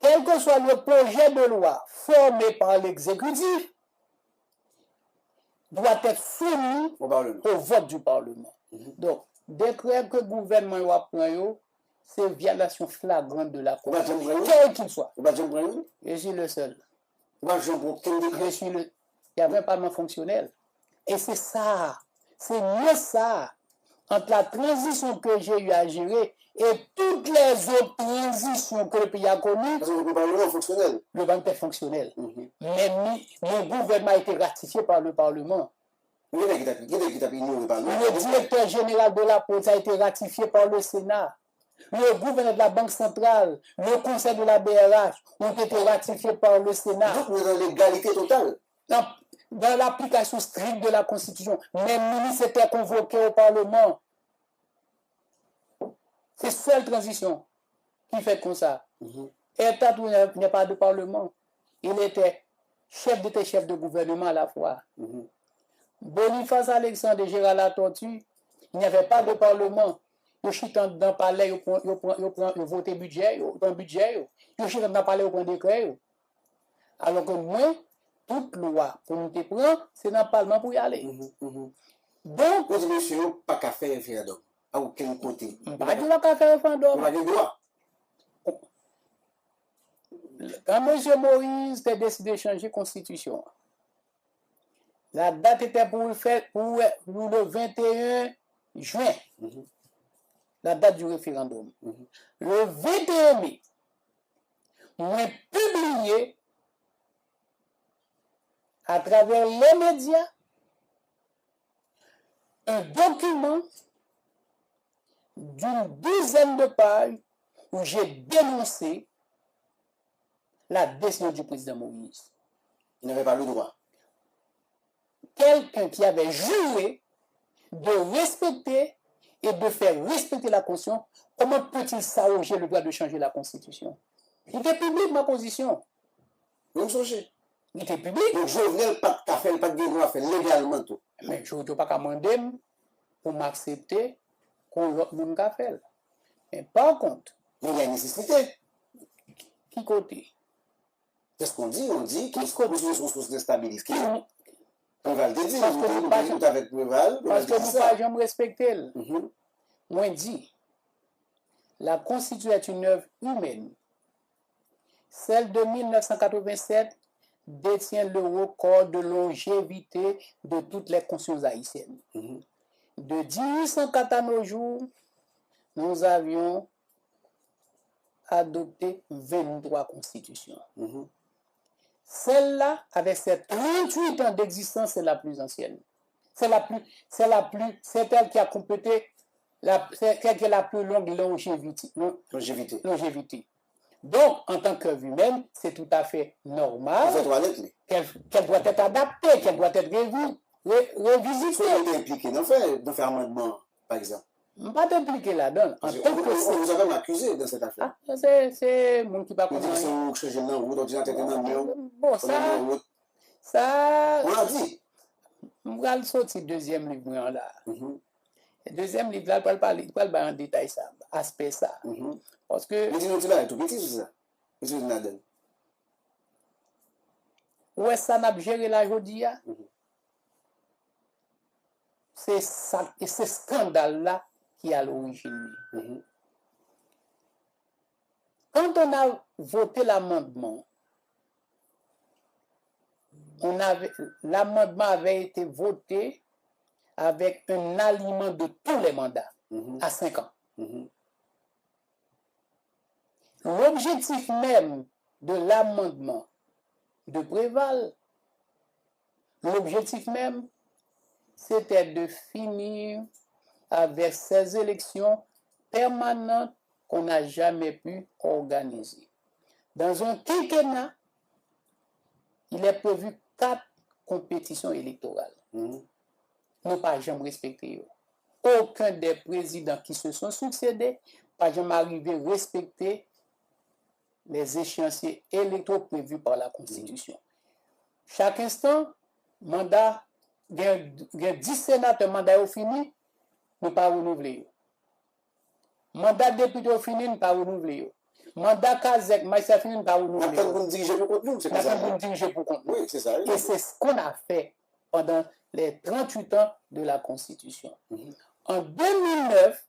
Quel que soit le projet de loi formé par l'exécutif, doit être soumis au vote du Parlement. Donc, décret que le gouvernement a pris, c'est violation flagrante de la Constitution. Quel qu'il soit. Je suis le seul. Je suis le... Il y avait un Parlement fonctionnel. Et c'est ça. C'est mieux ça. Entre la transition que j'ai eu à gérer et toutes les autres transitions que le pays a connues, le Parlement fonctionnel. Le Parlement est fonctionnel. Mais mon gouvernement a été ratifié par le Parlement. Le directeur général de la police a été ratifié par le Sénat. Le gouverneur de la Banque centrale, le conseil de la BRH ont été ratifiés par le Sénat. Donc, nous sommes dans l'égalité totale. Dans l'application stricte de la Constitution. Même ministre était convoqué au Parlement. C'est seule transition qui fait comme ça. Et Tatou n'est pas de Parlement. Il était chef de gouvernement à la fois. Boniface Alexandre et Gérald Latortue, il n'y avait pas de Parlement. Yo chita dans le palais, yo vote budget, yo prend budget, yo chita dans le palais, yo prend décret. Alors que moi, toute loi pour nous te prendre, c'est dans le Parlement pour y aller. Donc, Constitution, pas qu'à faire référendum. À aucun côté. pas de qu'à faire référendum. On a des droits. Quand M. Moïse a décidé de changer la constitution, la date était pour le 21 juin, la date du référendum. Le 21 mai, on a publié à travers les médias un document d'une dizaine de pages où j'ai dénoncé la décision du président Moïse. Il n'avait pas le droit. Quelqu'un qui avait juré de respecter et de faire respecter la Constitution, comment peut-il s'arroger le droit de changer la Constitution? Il était public, ma position. Vous me songez. Il était public. Donc, Jovenel, pas de café, pas de droit, fait légalement tout. Mais je ne peux pas demander pour m'accepter qu'on l'autre monde a fait. Mais par contre, Mais il y a une nécessité. qui côté? Qu'est-ce qu'on dit? On dit qu'il Qu'est-ce qu'on dit? faut une source de stabilité. Préval te dit, Parce que nous pas- tout avec Préval. Parce que nous ne pas jamais respecter. Mhm. Moi, dit, la Constitution est une œuvre humaine. Celle de 1987 détient le record de longévité de toutes les constitutions haïtiennes. Mhm. De 1804 à nos jours, nous avions adopté 23 constitutions. Mhm. Celle-là, avec ses 38 ans d'existence, c'est la plus ancienne. C'est elle qui a complété, c'est elle qui a la plus longue longévité. Longévité. Donc, en tant qu'œuvre humaine, c'est tout à fait On fait normal trois lettres. qu'elle doit être adaptée, qu'elle doit être revisitée. Soit on est impliqué dans faire amendement, par exemple. Je ne vais pas t'impliquer là-dedans. En tant que On vous a même accusé dans cette affaire. ah, c'est mon qui va On dit que c'est comprendre. un changement de route, ordinateur dans le mur. Bon, ça, On l'a dit. on va le sortir deuxième livre là. Mhm. Le deuxième livre là, il parle en détail ça, aspect ça. Mhm. Parce que, Mais dis-nous, tu l'as tout petit, c'est ça. Monsieur Nadel. où est-ce que ça n'a géré la jodia? Mhm. C'est ça, et ce scandale-là qui est à l'origine. Mhm. Quand on a voté l'amendement, l'amendement avait été voté avec un aliment de tous les mandats Mhm. à 5 ans. Mhm. L'objectif même de l'amendement de Préval, l'objectif même, c'était de finir avec ces élections permanentes qu'on n'a jamais pu organiser. Dans un quinquennat, il est prévu 4 compétitions électorales. Mhm. Nous pas jamais respecté. Aucun des présidents qui se sont succédés pas jamais arrivé à respecter les échéanciers électoraux prévus par la Constitution. Chaque instant, mandat, il y a 10 sénateurs, mandat est fini, nous pas renouveler. Mandat député est fini, nous pas renouveler. Mandat Kazek, magistrat fini, nous pas On a renouveler. pas de diriger pour contre nous, c'est On a comme ça. pas de diriger pour compte. Oui, c'est ça. Et c'est ce qu'on a fait pendant les 38 ans de la Constitution. Mhm. En 2009,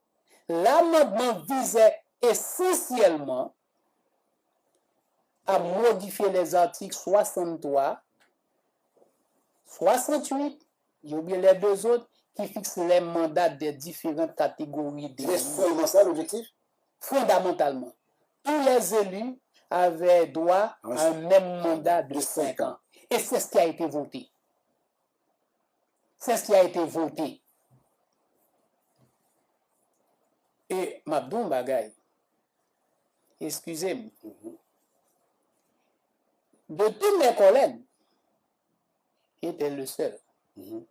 l'amendement visait essentiellement à modifier les articles 63, 68, j'ai oublié les deux autres, qui fixent les mandats des différentes catégories C'est d'élus. seulement ça l'objectif? Fondamentalement, tous les élus avaient droit à un même mandat de 5 ans. Et c'est ce qui a été voté. C'est ce qui a été voté. Et Mabdou Bagay, excusez-moi, Mhm. de tous mes collègues, qui était le seul, Mhm.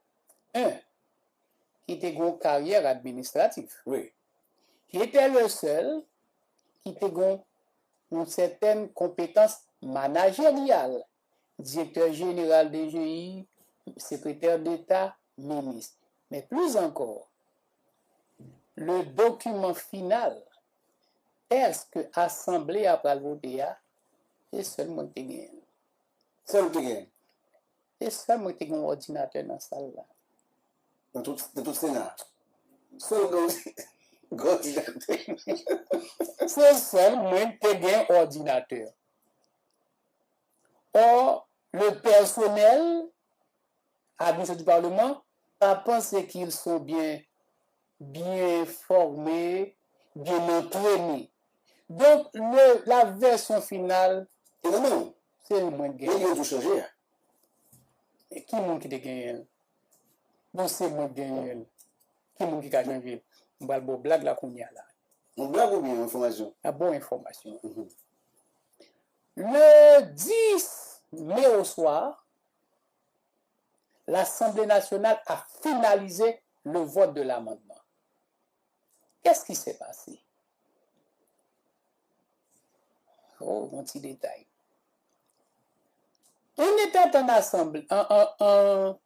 un, qui était une carrière administrative, Oui. qui était le seul qui était une certaine compétence managériale, directeur général des GI, secrétaire d'État, ministre. Mais plus encore, le document final, est-ce que l'Assemblée a voté, c'est seulement que tu Seul qui gagne. c'est seulement que tu un ordinateur dans la salle là. Dans tout le Sénat. Seul ordinateur. C'est seulement que tu un ordinateur. Or, le personnel administratif du Parlement a pensé qu'ils sont bien formés, bien entraînés. Donc, la version finale, Et non, c'est le moins de il gagner. a tout changé. Et qui est qui a gagné? Bon, c'est moi qui gagne. Qui est qui a gagné? On va le blague là qu'on y a là. On blague ou bien information? La bonne information. Le 10 mai au soir, l'Assemblée nationale a finalisé le vote de l'amendement. Qu'est-ce qui s'est passé? Oh, un petit détail. On était en assemblée, en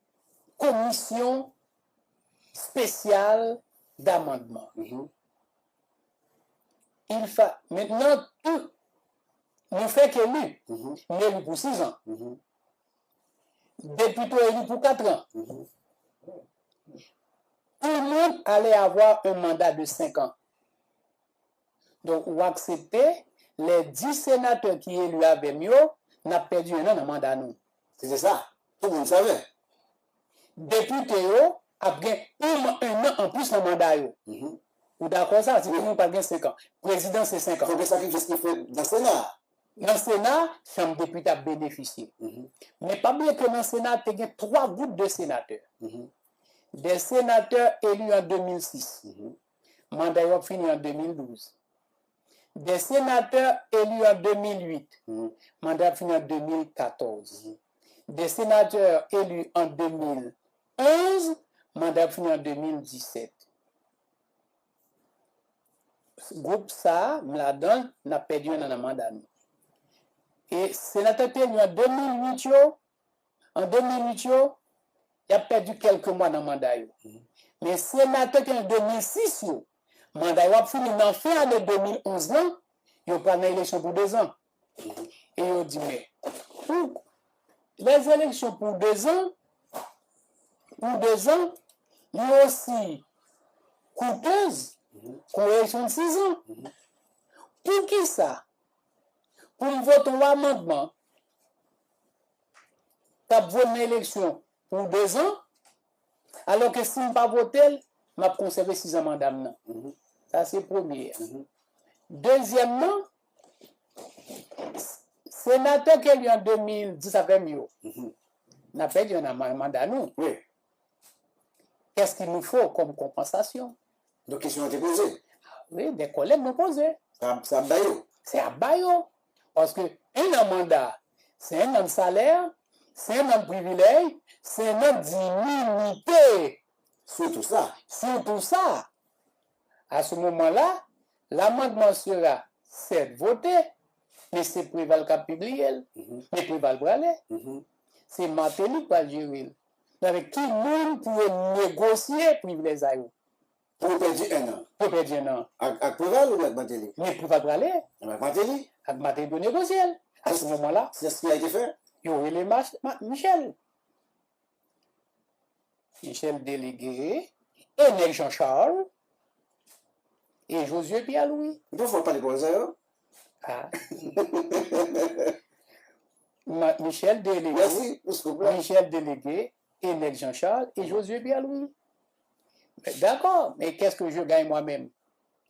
commission spéciale d'amendement. Maintenant, tout nous fait qu'élu, mais élu pour 6 ans. Député élu pour 4 ans. Tout le monde allait avoir un mandat de 5 ans. Donc, on acceptait les 10 sénateurs qui élus avec mieux, n'a perdu un an dans le mandat nous. C'est ça. Tout le monde savait. Député a gagné un an en plus dans le mandat. Ou d'accord ça, si tout le monde pas gagné 5 ans. Président, c'est 5 ans. Il faut que ça qui fait ce qu'il fait dans le Sénat. Dans le Sénat, chambre député a bénéficié. Mais pas bien que dans le Sénat, il y a 3 groupes de sénateurs. Des sénateurs élus en 2006. Mandat a fini en 2012. Des sénateurs élus en 2008. Mandat fini en 2014. Des sénateurs élus en 2011. Mandat fini en 2017. Groupe ça, la donne, n'a perdu un mandat. Et sénateur élu en 2008, il a perdu quelques mois dans le mandat. Mais sénateur qui en 2006, le mandat a fini en fin de 2011, il a pris l'élection pour 2 ans. Et il a dit, mais les élections pour 2 ans, il y a aussi coûteuses qu'on élection de 6 ans. Pour qui ça? Pour voter un amendement, tu as voté une élection pour 2 ans, alors que si je ne pas voté, je vais conserver 6 ans mandat. Ça, c'est premier. Deuxièmement, sénateur qui est eu en 2010 avec mieux, n'a perdu un mandat nous. Oui. Qu'est-ce qu'il nous faut comme compensation? Donc, question a été posée. Oui, des collègues m'ont posé. Ça baillot. C'est à baillot. Parce que un mandat, c'est un an de salaire, c'est un an de privilège, c'est un an d'immunité. Surtout ça. Surtout ça. À ce moment-là, l'amendement sera certes voté, mais c'est Préval qui a publié. Mais Préval pour aller. C'est Martelly qui va gérer. Avec qui monde pour négocier privilège à eux. Pour perdre un an. Pour perdre un an. Avec Préval ou avec Martelly? Mais Préval pour aller. Avec Martelly? Avec Martelly pour négocier. À ce moment-là, c'est ce qui a été fait. Il y aurait les Michel. Michel délégué, et Jean-Charles, et Josué Pierre-Louis. Il ne faut pas les poser. Ah. Michel délégué. Merci, Michel délégué, et Jean-Charles, et Josué Pierre-Louis. D'accord, mais qu'est-ce que je gagne moi-même?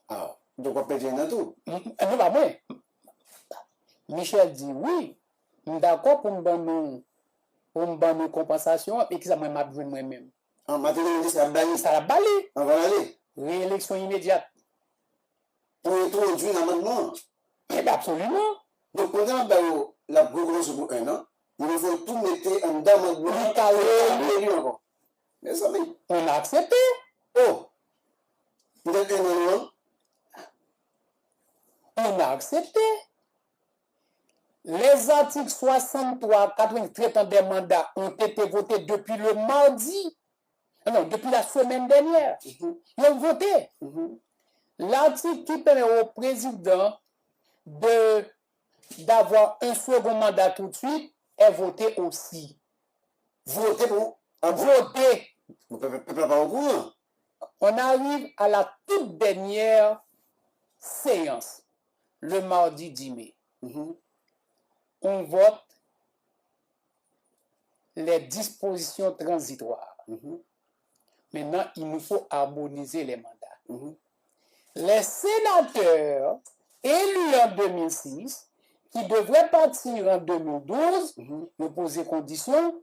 Ah, donc on peut dire dans tout. Non, pas moi. Michel dit oui. D'accord pour me donner une compensation et que ça m'a besoin moi-même. En matière de ça a bali. Ça a bali. On va aller. Réélection immédiate. Pour introduire l'amendement. Eh bien, absolument. Donc, pendant la progression pour 1 an, il faut tout mettre en d'amendement. encore. Mes amis. On a accepté. Oh. Peut-être 1 an. On a accepté. Les articles 63, 83 des mandats ont été votés depuis le mardi. non, depuis la semaine dernière, ils ont voté. L'article qui permet au président d'avoir un second mandat tout de suite est voté aussi. Voter pour. Voté. On peut pas au courant. On arrive à la toute dernière séance, le mardi 10 mai. On vote les dispositions transitoires. Maintenant, il nous faut harmoniser les mandats. Les sénateurs élus en 2006, qui devraient partir en 2012, nous poser condition,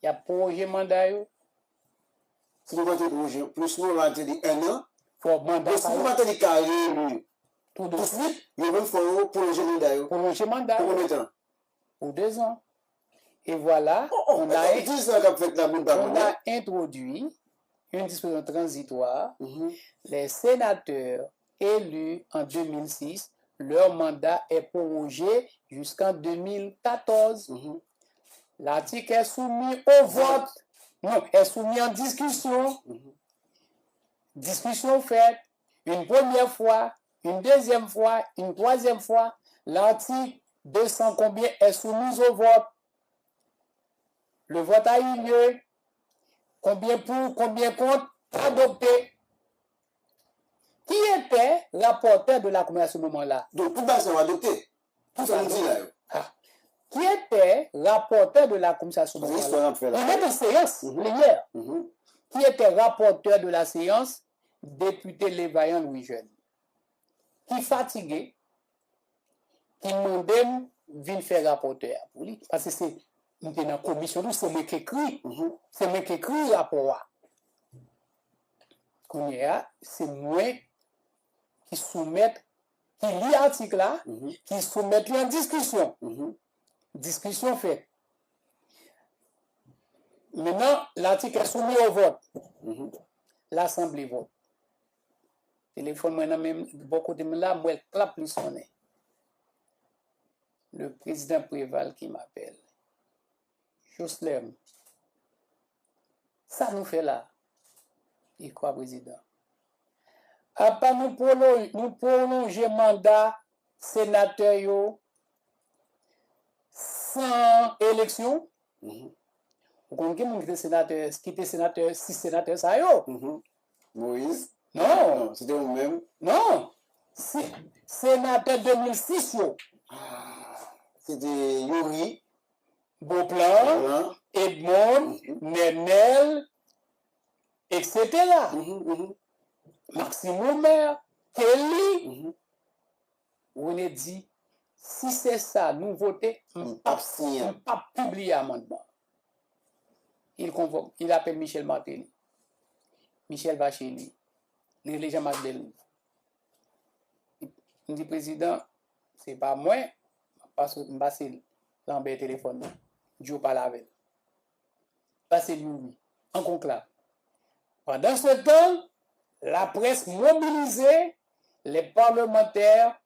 il y a projet mandat. Si nous votons plus nous va dire 1 an, pour mandat. Si nous va dire carré, tout de suite, il va falloir prolonger mandat. Prolonger mandat. Pour combien de temps? Pour 2 ans. Et voilà, on a introduit une disposition transitoire. Les sénateurs élus en 2006, leur mandat est prorogé jusqu'en 2014. L'article est soumis au vote. Non, est soumis en discussion. Discussion faite une première fois, une deuxième fois, une troisième fois. L'article 200 combien est soumis au vote. Le vote a eu lieu. Combien pour, combien contre, adopté. Qui était rapporteur de la commission à ce moment-là? Donc, tout ça va adopter. Tout ça nous dit là. Qui était rapporteur de la commission à ce moment-là? On est de séance plénière. Qui était rapporteur de la séance? Député Lévaillant Louis Jeune. Qui fatigué, qui demandait de faire rapporteur pour lui. Parce que c'est dans la commission, c'est moi qui écrit. C'est moi qui écrit le rapport. C'est moi qui soumet, qui lit l'article là, qui soumet en discussion. Discussion faite. Maintenant, l'article est soumis au vote. L'Assemblée vote. Téléphone, moi, même, beaucoup de là, moi, clap plus sonné. Le président Préval qui m'appelle. Joslem. Ça nous fait là. Et quoi, président? Après, nous prolonger mandat sénateur sans élection. Vous connaissez qui était sénateur, 6 sénateurs, ça y est. Moïse? Non. C'était vous-même? Non. Sénateur 2006, yo. C'était Yuri. Beauplan, Edmond, Nenel, etc. Maxime Oumer, Kelly. On a dit, si c'est ça, nous votons, on ne peut pas publier amendement. Il appelle Michel Martelly. Michel va chez lui. Les gens Magdel. Il dit, président, c'est pas moi, parce que je passe l'embête téléphone. Je parle avec. Passez lui en conclave. Pendant ce temps, la presse mobilisée, les parlementaires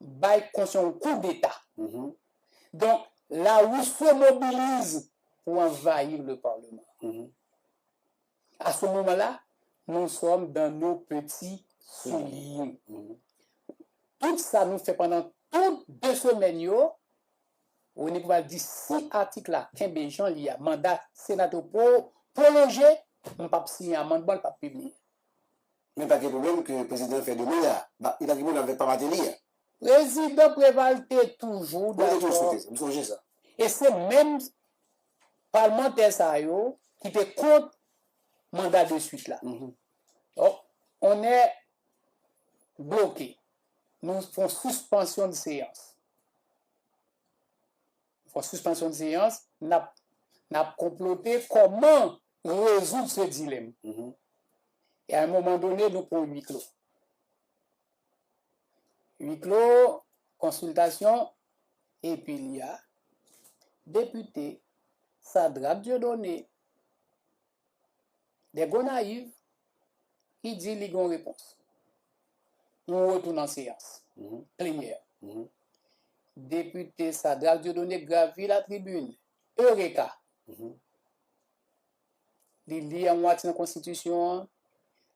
baillent conscient coup d'État. Donc, la où se mobilise pour envahir le Parlement. À ce moment-là, nous sommes dans nos petits souliers. Tout ça nous fait pendant toutes 2 semaines. On est pour dire 6 articles là, 15 gens liés à mandat sénateur prolongé, on ne peut pas signer un amendement, on ne peut pas publier. Mais pas de problème que le président fait de là. Il a dit qu'il n'avait pas Martelly. Le président prévalait toujours d'accord. Et c'est même parlementaire ça qui était contre mandat de suite là. Donc, on est bloqué. Nous faisons suspension de séance. En suspension de séance, n'a comploté comment résoudre ce dilemme. Et à un moment donné, nous prenons 8 clos. 8 clos, consultation, et puis il y a député Sadrap Dieudonné, des Gonaïves, qui dit qu'il y a une réponse. Nous retournons en séance, plénière. Député Sadrap Dieudonné gravit la tribune. Eureka. il lit en moitié de la Constitution,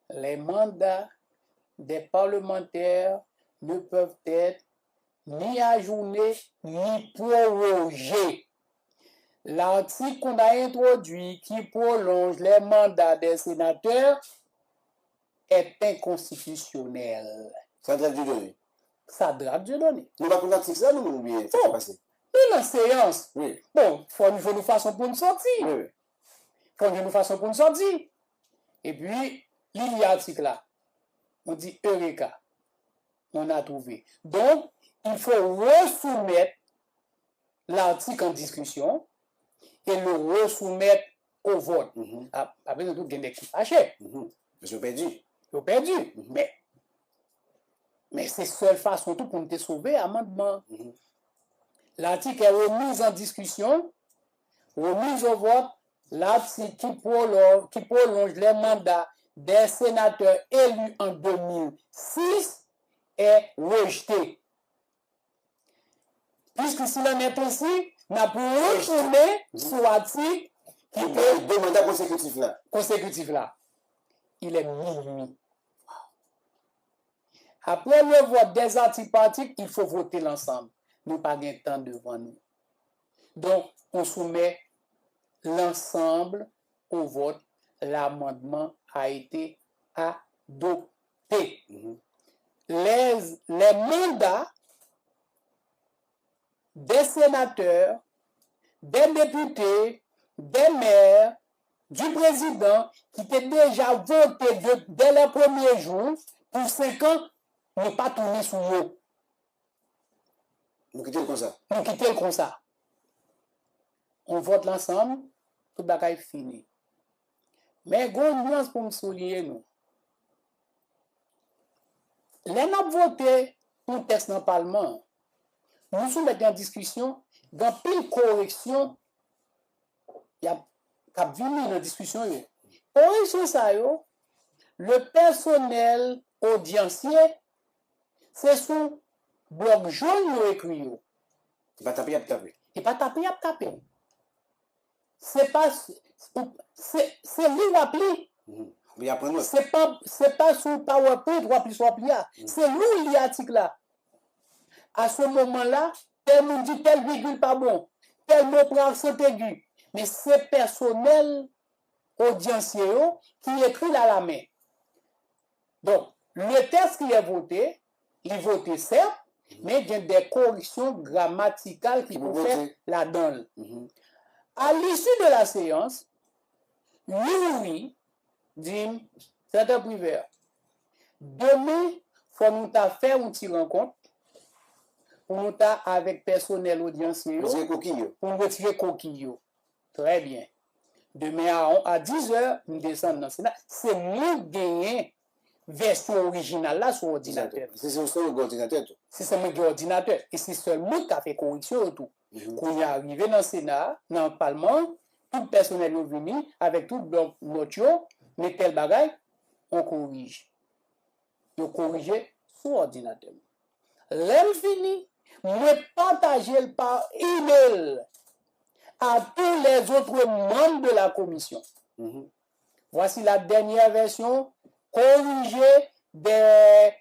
les mandats des parlementaires ne peuvent être ni ajournés ni prorogés. L'article qu'on a introduit qui prolonge les mandats des sénateurs est inconstitutionnel. Ça doit être donné. Ça doit être donné. Nous ne pouvons pas dire ça, nous oublions. Ça s'est passé. Mais la séance, Oui. bon, il faut nous façon pour nous sortir. Oui, oui. Il faut nous façon pour nous sortir. Et puis, il y a l'article là. On dit Eureka. On a trouvé. Donc, il faut resoumettre l'article en discussion et le resoumettre au vote. Après, nous avons des qui fâchés. Ils ont perdu. Ils ont perdu. Mais c'est la seule façon tout pour nous sauver amendement. L'article est remis en discussion, remis au vote, l'article qui prolonge les mandats des sénateurs élus en 2006 est rejeté. Puisque s'il en est ainsi, nous avons retourné sur l'article qui est deux mandats consécutifs là. Il est minuit. Après le vote des articles, il faut voter l'ensemble. Nous n'avons pas de temps devant nous. Donc, on soumet l'ensemble au vote. L'amendement a été adopté. Les mandats des sénateurs, des députés, des maires, du président qui était déjà voté dès le premier jour pour 5 ans, ne pas tourner sur eux. Nous quittons comme ça. Nous quittons comme ça. On vote l'ensemble, tout le bagage est fini. Mais il y a une nuance pour me souligner, nous. Les nous voté pour le texte dans le Parlement. Nous soumettons en discussion, dans pile correction, il y a dans la discussion. Correction ça, le personnel audiencier, c'est sous bloc jaune écrit. Il va taper, il va taper. Il va taper, il va taper. C'est pas. C'est lui appli. C'est pas sous PowerPoint ou appli sur appli. C'est lui l'article là. À ce moment-là, tel monde dit tel virgule pas bon, tel mot prend accent aigu. Mais c'est personnel audiencier qui écrit là la main. Donc, le texte qui est voté, il est voté certes, mais il y a des corrections grammaticales qui peuvent faire là-dedans. À l'issue de la séance, lui dit, c'est privé. Demain, il faut nous faire une petite rencontre pour nous avec personnel audiencier pour nous retirer coquille. Très bien. Demain à 10h, nous descendons dans le Sénat. C'est nous gagner version originale là sur ordinateur. C'est seulement l'ordinateur. C'est seulement l'ordinateur. Et c'est seulement qui a fait correction et tout. Quand il est arrivé dans le Sénat, dans le Parlement, tout le personnel est venu avec tout le bloc notion, mais tel bagage, on corrige. On corrige sur ordinateur. L'homme fini, me partager par email à tous les autres membres de la commission. Voici la dernière version, corriger des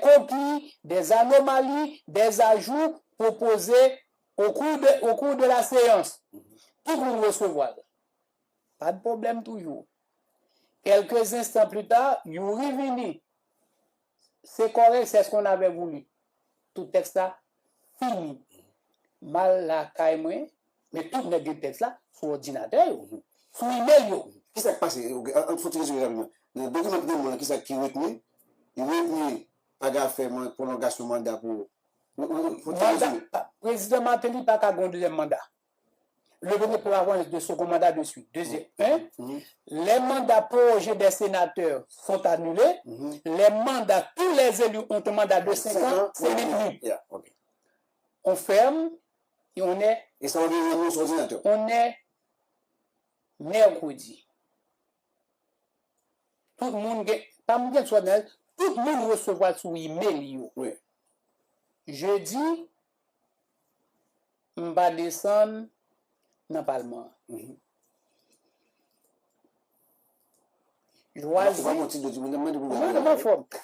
coquilles, des anomalies, des ajouts proposés au cours de la séance. Tout le monde recevoir. Pas de problème toujours. Quelques instants plus tard, il est revenu. C'est correct, c'est ce qu'on avait voulu. Tout texte là, fini. Mal la caille, mais tout le texte là, sur ordinateur, sur email. Qu'est-ce qui s'est passé? Il faut utiliser le document qui s'est retenu. Il retenu pas faire prolongation mandat pour. Président Martelly n'a pas qu'à un deuxième mandat. Le premier pour avoir de second mandat de suite. Deuxième. Les mandats prorogés des sénateurs sont annulés. Les mandats, tous les élus ont un mandat de 5 ans, c'est maintenu. On ferme et on est. Et ça va venir sur l'ordinateur. On est mercredi. Tout le monde, pas bien soit tout le monde recevra sous email. Oui. Jeudi, on va descendre dans le Parlement.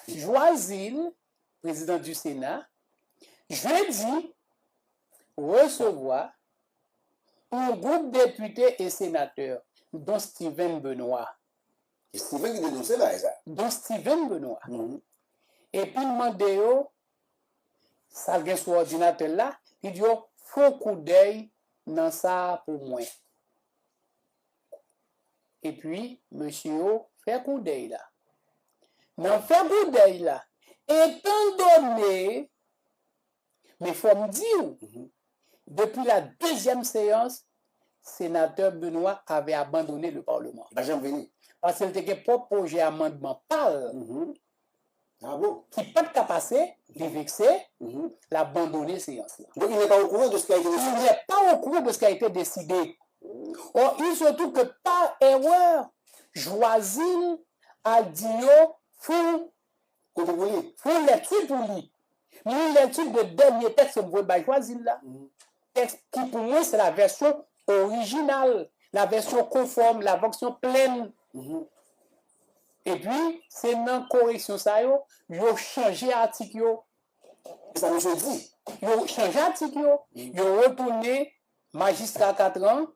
Joisil, président du Sénat, jeudi, recevoir un groupe de députés et sénateurs, dont Steven Benoît. Steven qui dénonçait là, ça. Dont Steven Benoît. Et puis, demander, ça vient sur l'ordinateur là, il dit, faut coup d'œil dans ça pour moi. Et puis, monsieur, fait coup d'œil là. Dans fait coup d'œil là, étant donné, mais il faut me dire, depuis la deuxième séance, sénateur Benoît avait abandonné le Parlement. Parce qu'il était propre projet d'amendement pâle. Ah bon? Qui peut pas passer, les vexer, l'abandonner séance. Donc il n'est pas au courant de ce qui a été décidé. Il n'est pas au courant de ce qui a été décidé. Or, il se trouve que par erreur, Joisil a dit faut l'étude pour lui. Mais l'étude de dernier texte que vous voyez Joisil là, texte qui pour moi c'est la version originale, la version conforme, la version pleine. Et puis, c'est dans la correction ça, ils ont changé l'article. Ça me dit. Ils ont changé l'article. Ils ont retourné magistrat 4 ans.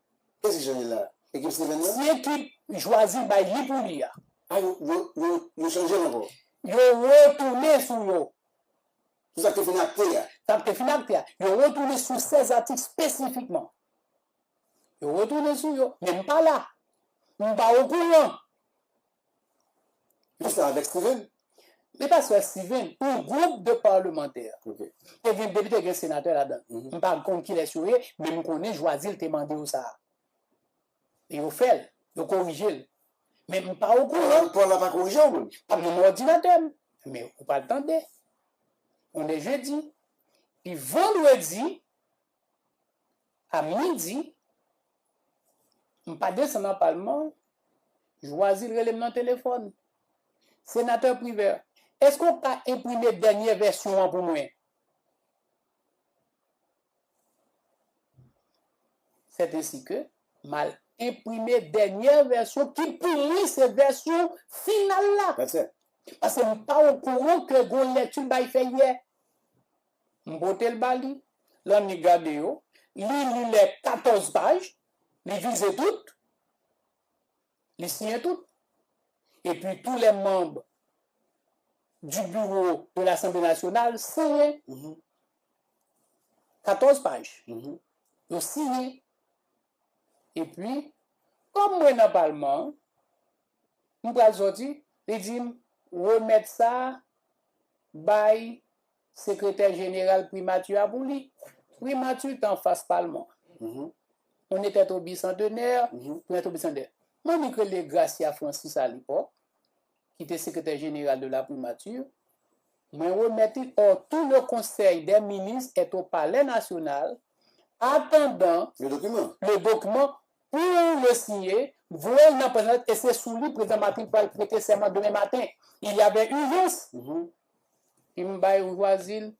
Qu'est-ce que j'ai là? Équipe Steven là? Si l'équipe choisit, bah, il pour lui. Ah, ils ont changé encore. Ils ont retourné sur eux. Tout ça que fait acté. Ça que fait acté. Ils ont retourné sur 16 articles spécifiquement. Ils ont retourné sur eux. Même pas là. Même pas au courant. Juste avec Steven? Mais pas sur Steven, un groupe de parlementaires. Il y a un député et un sénateur là-dedans. Je ne sais pas contre qui les souris, mais je connais Joisil te demandé ça. Et au fait, il corrige. Mais je ne pas au courant. Pour la pas corriger, pas mon ordinateur. Mais on pas le temps. On est jeudi. Puis vendredi, à midi, je ne pas descendre dans le Parlement. Joisil relève mon téléphone. Sénateur privé, est-ce qu'on peut imprimer la dernière version pour moi? C'est ainsi que mal imprimé la dernière version qui pour lui c'est version finale là. Parce que je ne suis pas au courant que la lecture va faire hier. Je botte le bali, là on regarde, lit les 14 pages, il vise toutes, il signe toutes. Et puis tous les membres du bureau de l'Assemblée nationale signent 14 pages. Ils signent. Et puis, comme moi dans le Parlement, je vais sortir, je dis, remettre ça by secrétaire général primature pour lui. Primature est en face Parlement. On était au bicentenaire, on était au bicentenaire. Moi, je dis que Gracia Francis à l'époque, qui était secrétaire général de la primature, mais remettre tout le conseil des ministres est au Palais national, attendant le document pour le signer, voir le président, et c'est sous lui, le président Martin, pour prêter serment demain matin. Il y avait urgence. Il me dit, Joisil,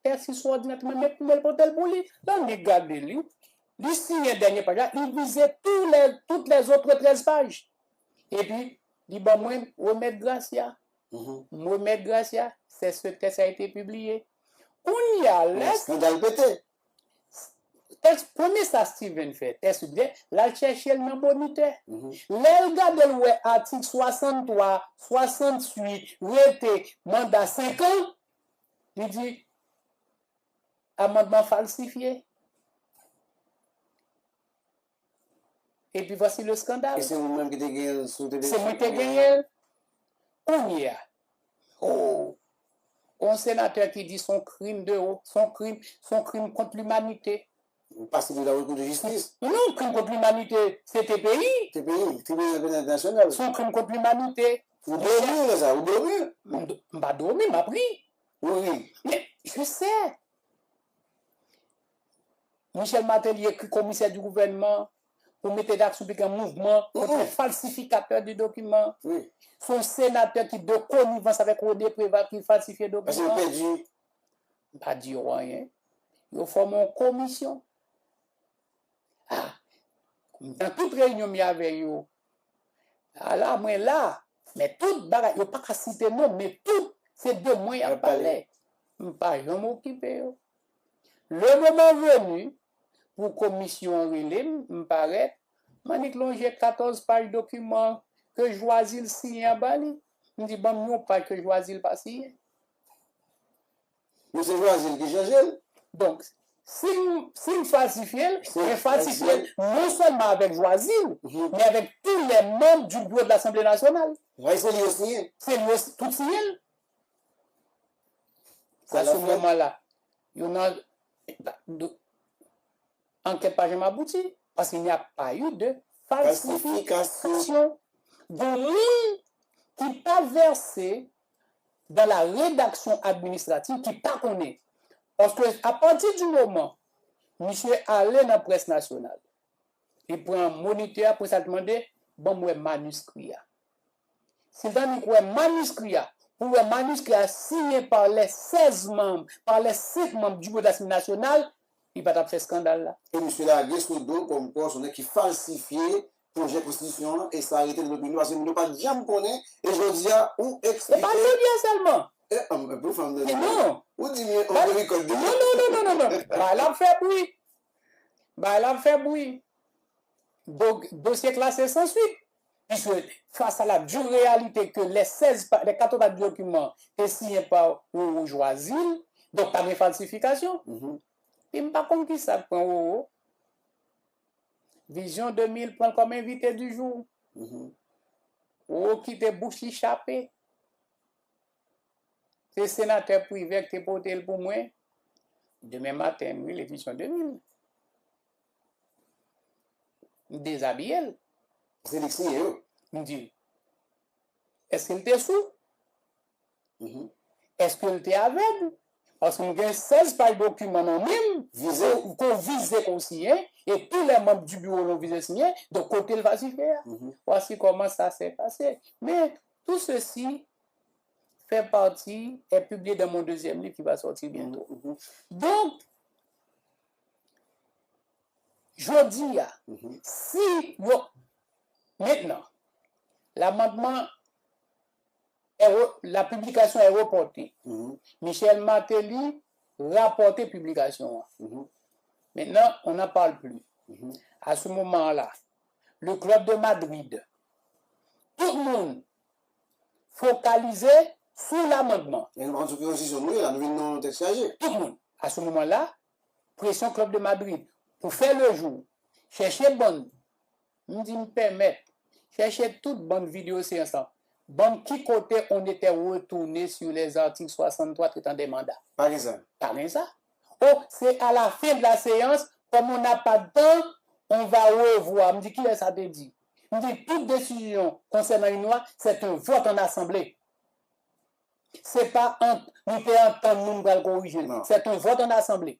qu'est-ce soit ordinateur, mais le portel pour lui. Là, on regarde lui. Il signe le dernier page, il visait toutes les autres 13 pages. Et puis, il dit, bon, moi, remettre Gracia. Remettre Gracia, c'est ce que ça a été publié. On y a laissé. Texte premier, ça Steven fait. Texte bien, là, chercher le même moniteur. Là, regarde le article 63, 68, rete, mandat 5 ans. Il dit, amendement falsifié. Et puis voici le scandale. Et c'est vous-même qui t'ai gagné sous télé. C'est moi qui ai gagné. On y a. Un sénateur qui dit son crime contre l'humanité. Parce que la Cour de justice. Non, crime contre l'humanité, c'est TPI. TPI, Tribunal pénal national. Son crime contre l'humanité. Vous dormez, ça, vous dormez. Je ne pas dormir, je m'a pris. Oui. Mais je sais. Michel Martelly, commissaire du gouvernement, pour mettre d'action sur un mouvement contre les falsificateurs du document. Oui. Son sénateur qui de connivence avec Rodé Préval qui falsifie le document. Parce qu'il perdu. Pas dire rien. Ils forment une commission. Dans toute réunion, il y avait eu. Alors, moi, là, Mais tout bagage, il n'y a pas qu'à citer non, mais tout, c'est deux moyens à parler. Je ne pas m'occuper. Le moment venu, pour commission relais, me paraît, j'ai 14 pages de documents que je choisis le signer à Bali. Je dis, bon, non, pas que je choisis le pas signer. Mais c'est choisir qui change. Donc, si je falsifie, je falsifie non seulement avec Joisil, mais avec tous les membres du bureau de l'Assemblée nationale. Oui, c'est lui aussi. C'est lui aussi, tout signé. À ce moment-là, il y en a enquête pas jamais abouti, parce qu'il n'y a pas eu de falsification de monde qui n'est pas versé dans la rédaction administrative qui pas connaît. Parce que à partir du moment où monsieur allé dans la presse nationale, il prend un moniteur pour ça demander bon moi manuscrit. C'est dans le manuscrit pour un manuscrit signé par les 16 membres, par les 5 membres du bureau de l'Assemblée nationale, il va faire scandale là. Et monsieur l'a dit sur le dos comme quoi son qui falsifié projet de constitution et ça a arrêté de l'opinion parce que nous ne pas jamais connaître et je dis où expliquer. Et pas bien seulement. Non. Ou dit on peut récolter. Non. Bah là fait bruit. Donc dossier classé sans suite. Puisque face à la dure réalité que les 14 documents sont signés par Joisil, donc pas de falsification. Et je ne sais pas qui ça prend. Vision 2000 prend comme invité du jour. Qui te bouche échappée. C'est sénateur privé qui te porté pour moi. Demain matin, oui, les Vision 2000. Déshabillé. C'est l'exigé. On dit, est-ce qu'il était sous? Est-ce qu'il était aveugle? Parce qu'on a 16 pages de documents non même, qu'on vise qu'on signe, et tous les membres du bureau l'ont visé signé, donc côté le falsifié. Voici comment ça s'est passé. Mais tout ceci fait partie, est publié dans mon deuxième livre qui va sortir bientôt. Donc, je dis, si maintenant, l'amendement, la publication est reportée. Michel Martelly rapporté publication. Maintenant, on n'en parle plus. À ce moment-là, le club de Madrid, tout le monde focalisé sur l'amendement. Et nous avons aussi sur nous, la nouvelle non téléchargée. Tout le monde. À ce moment-là, pression club de Madrid pour faire le jour, chercher bonne, me permettre, chercher toute bonne vidéo séance. Bon, qui côté on était retourné sur les articles 63 traitant des mandats? Pas ça. Pas ça. Oh, c'est à la fin de la séance, comme on n'a pas de temps, on va revoir. Me dit qui est ça te dit? Me dit toute décision concernant une loi, c'est un vote en assemblée. C'est pas un temps nous va le corriger. C'est un vote en assemblée.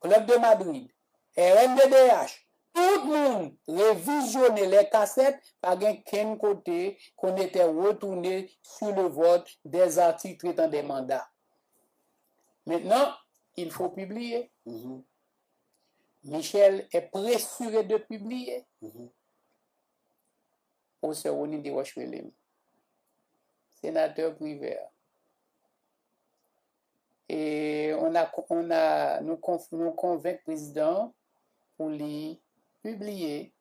Club de Madrid, RNDDH, tout le monde révisionner les cassettes par quel côté qu'on était retourné sur le vote des articles traitant des mandats. Maintenant, il faut publier. Michel est pressuré de publier. Au Seroni de Rochevelim, sénateur privé. Et nous convainc le président pour les publier,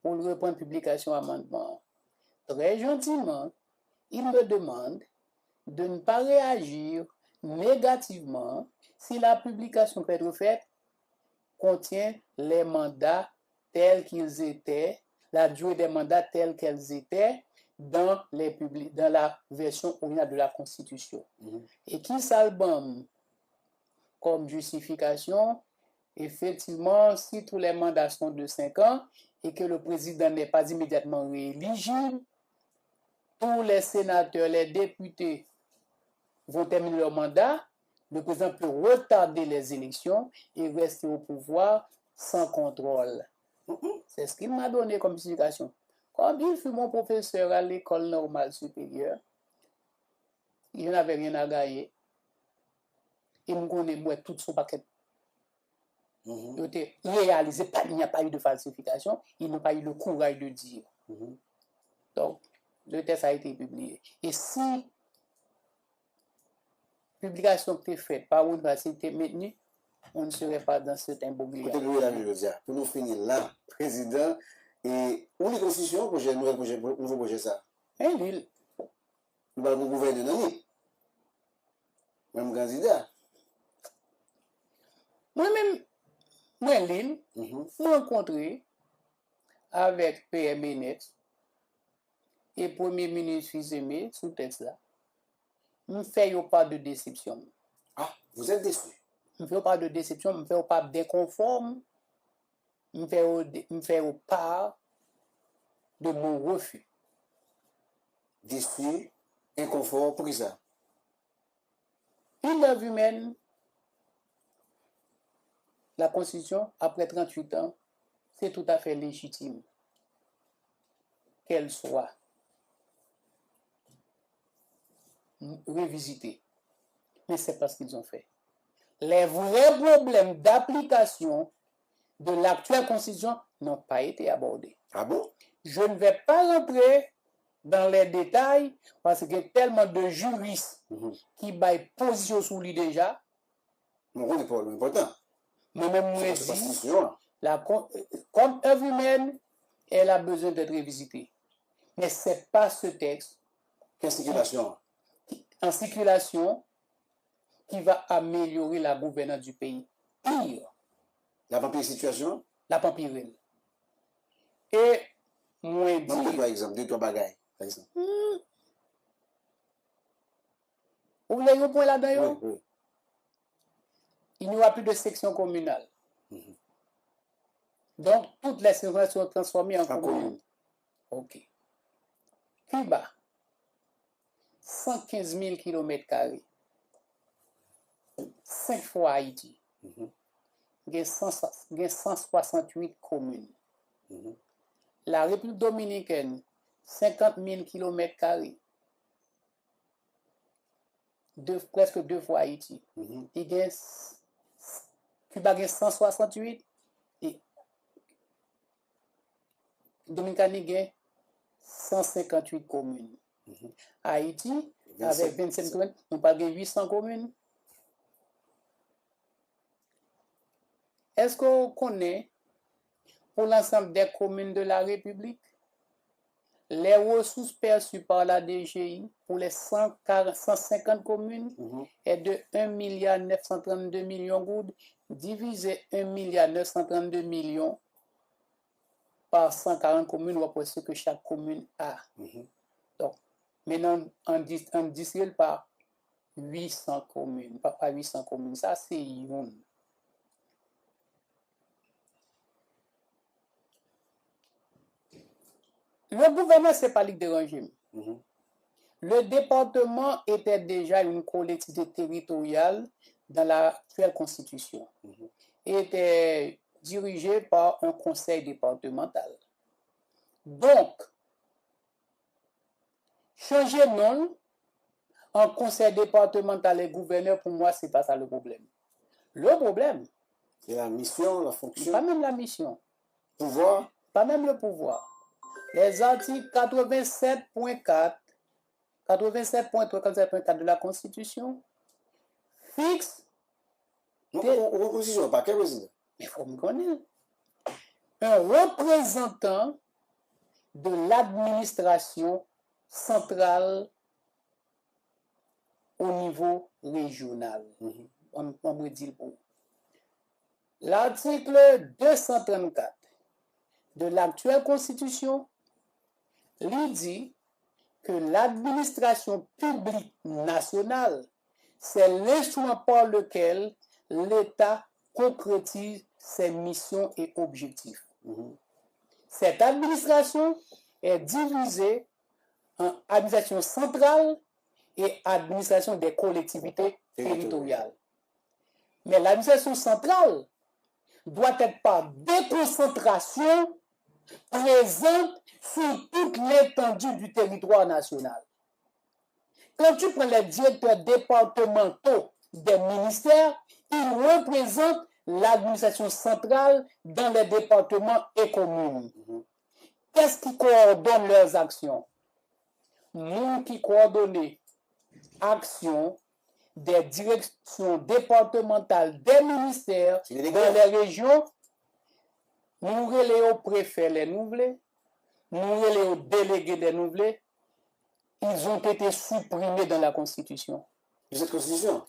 pour le reprendre publication amendement. Très gentiment, il me demande de ne pas réagir négativement si la publication peut être faite contient les mandats tels qu'ils étaient, la durée des mandats tels qu'elles étaient dans la version originale de la Constitution. Et qui s'album comme justification, effectivement, si tous les mandats sont de 5 ans et que le président n'est pas immédiatement rééligible, tous les sénateurs, les députés vont terminer leur mandat, le président peut retarder les élections et rester au pouvoir sans contrôle. C'est ce qu'il m'a donné comme justification. Comme il fut mon professeur à l'école normale supérieure, il n'avait rien à gagner. Il me connaît tout son paquet. Il était réalisé, il n'y a pas eu de falsification, il n'a pas eu le courage de dire. Donc, le texte a été publié. Et si publication était faite par une personne était maintenue, on ne serait pas dans cet imbroglio. Pour nous finir là, président, et où est la constitution pour nouveau projet ça? L'île. Nous allons gouverner dans l'île. Même candidat. Moi-même, moi, l'île, moi rencontré avec PM Bennett et Premier ministre Fils-Aimé sous texte là. Je ne fais pas de déception. Ah, vous êtes déçu? Je ne fais pas de déception, je ne fais pas d'inconforme, je ne fais pas de mon refus. Déçu, inconfort, pour qui ça? Une œuvre humaine, la Constitution, après 38 ans, c'est tout à fait légitime qu'elle soit révisitée. Mais c'est pas ce qu'ils ont fait. Les vrais problèmes d'application de l'actuelle Constitution n'ont pas été abordés. Ah bon? Je ne vais pas rentrer dans les détails parce qu'il y a tellement de juristes qui baillent position sous lui déjà. Mon rôle n'est pas important. Moi-même, moi dis, comme œuvre humaine, elle a besoin d'être révisitée. Mais ce n'est pas ce texte en circulation qui va améliorer la gouvernance du pays. Pire. La pas pire situation? La pas pire. Et moi dis... Par exemple, deux-trois bagailles, par exemple. Vous voulez un point là-dedans? Oui. Il n'y aura plus de section communale. Donc, toutes les sections sont transformées en communes. OK. Cuba, 115 000 km². 5 fois Haïti. Il y a 168 communes. La République dominicaine, 50 000 km². Presque 2 fois Haïti. Cuba a 168 et Dominicanie a 158 communes. Haïti, avec 27 communes, nous pas 800 communes. Est-ce qu'on connaît, pour l'ensemble des communes de la République, les ressources perçues par la DGI pour les 150 communes est de 1 932 millions de gouttes, divisé 1 932 millions par 140 communes, ou après ce que chaque commune a. Donc, maintenant, on distribue par 800 communes, pas 800 communes, ça c'est une. Le gouvernement, ce n'est pas Ligue des régimes. Le département était déjà une collectivité territoriale dans l'actuelle constitution. Et était dirigé par un conseil départemental. Donc, changer nom en conseil départemental et gouverneur, pour moi, ce n'est pas ça le problème. Le problème, c'est la mission, la fonction. Pas même la mission. Pouvoir. Pas même le pouvoir. Les articles 87.4, 87.3, de la Constitution fixent. Constitution, pas quel président? Mais il faut me connaître. Un représentant de l'administration centrale au niveau régional. On me dit le mot. L'article 234 de l'actuelle Constitution lui dit que l'administration publique nationale, c'est l'instrument par lequel l'État concrétise ses missions et objectifs. Cette administration est divisée en administration centrale et administration des collectivités territoriales. Mais l'administration centrale doit être par déconcentration présente sur toute l'étendue du territoire national. Quand tu prends les directeurs départementaux des ministères, ils représentent l'administration centrale dans les départements et communes. Qu'est-ce qui coordonne leurs actions? monde qui coordonne action des directions départementales des ministères dans les régions, nous relais au préfet les nouvelés, nous relais aux délégués des nouvelés, ils ont été supprimés dans la Constitution. De cette Constitution?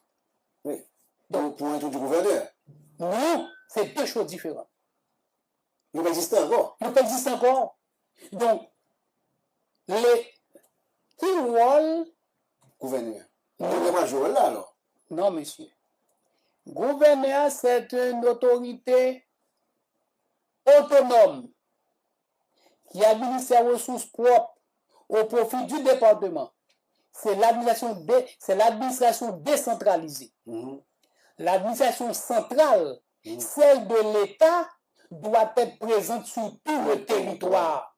Oui. Donc, pour un truc du gouverneur? Non, c'est deux choses différentes. Il existe encore. Il existe encore. Donc, qui rôle? Gouverneur. Il n'y a pas joué là, alors? Non, monsieur. Gouverneur, c'est une autorité autonome qui administre ses ressources propres au profit du département. C'est l'administration décentralisée. L'administration centrale, celle de l'État, doit être présente sur tout le territoire.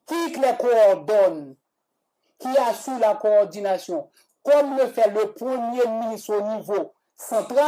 Qui les coordonne? Qui assure la coordination? Comme le fait le premier ministre au niveau central,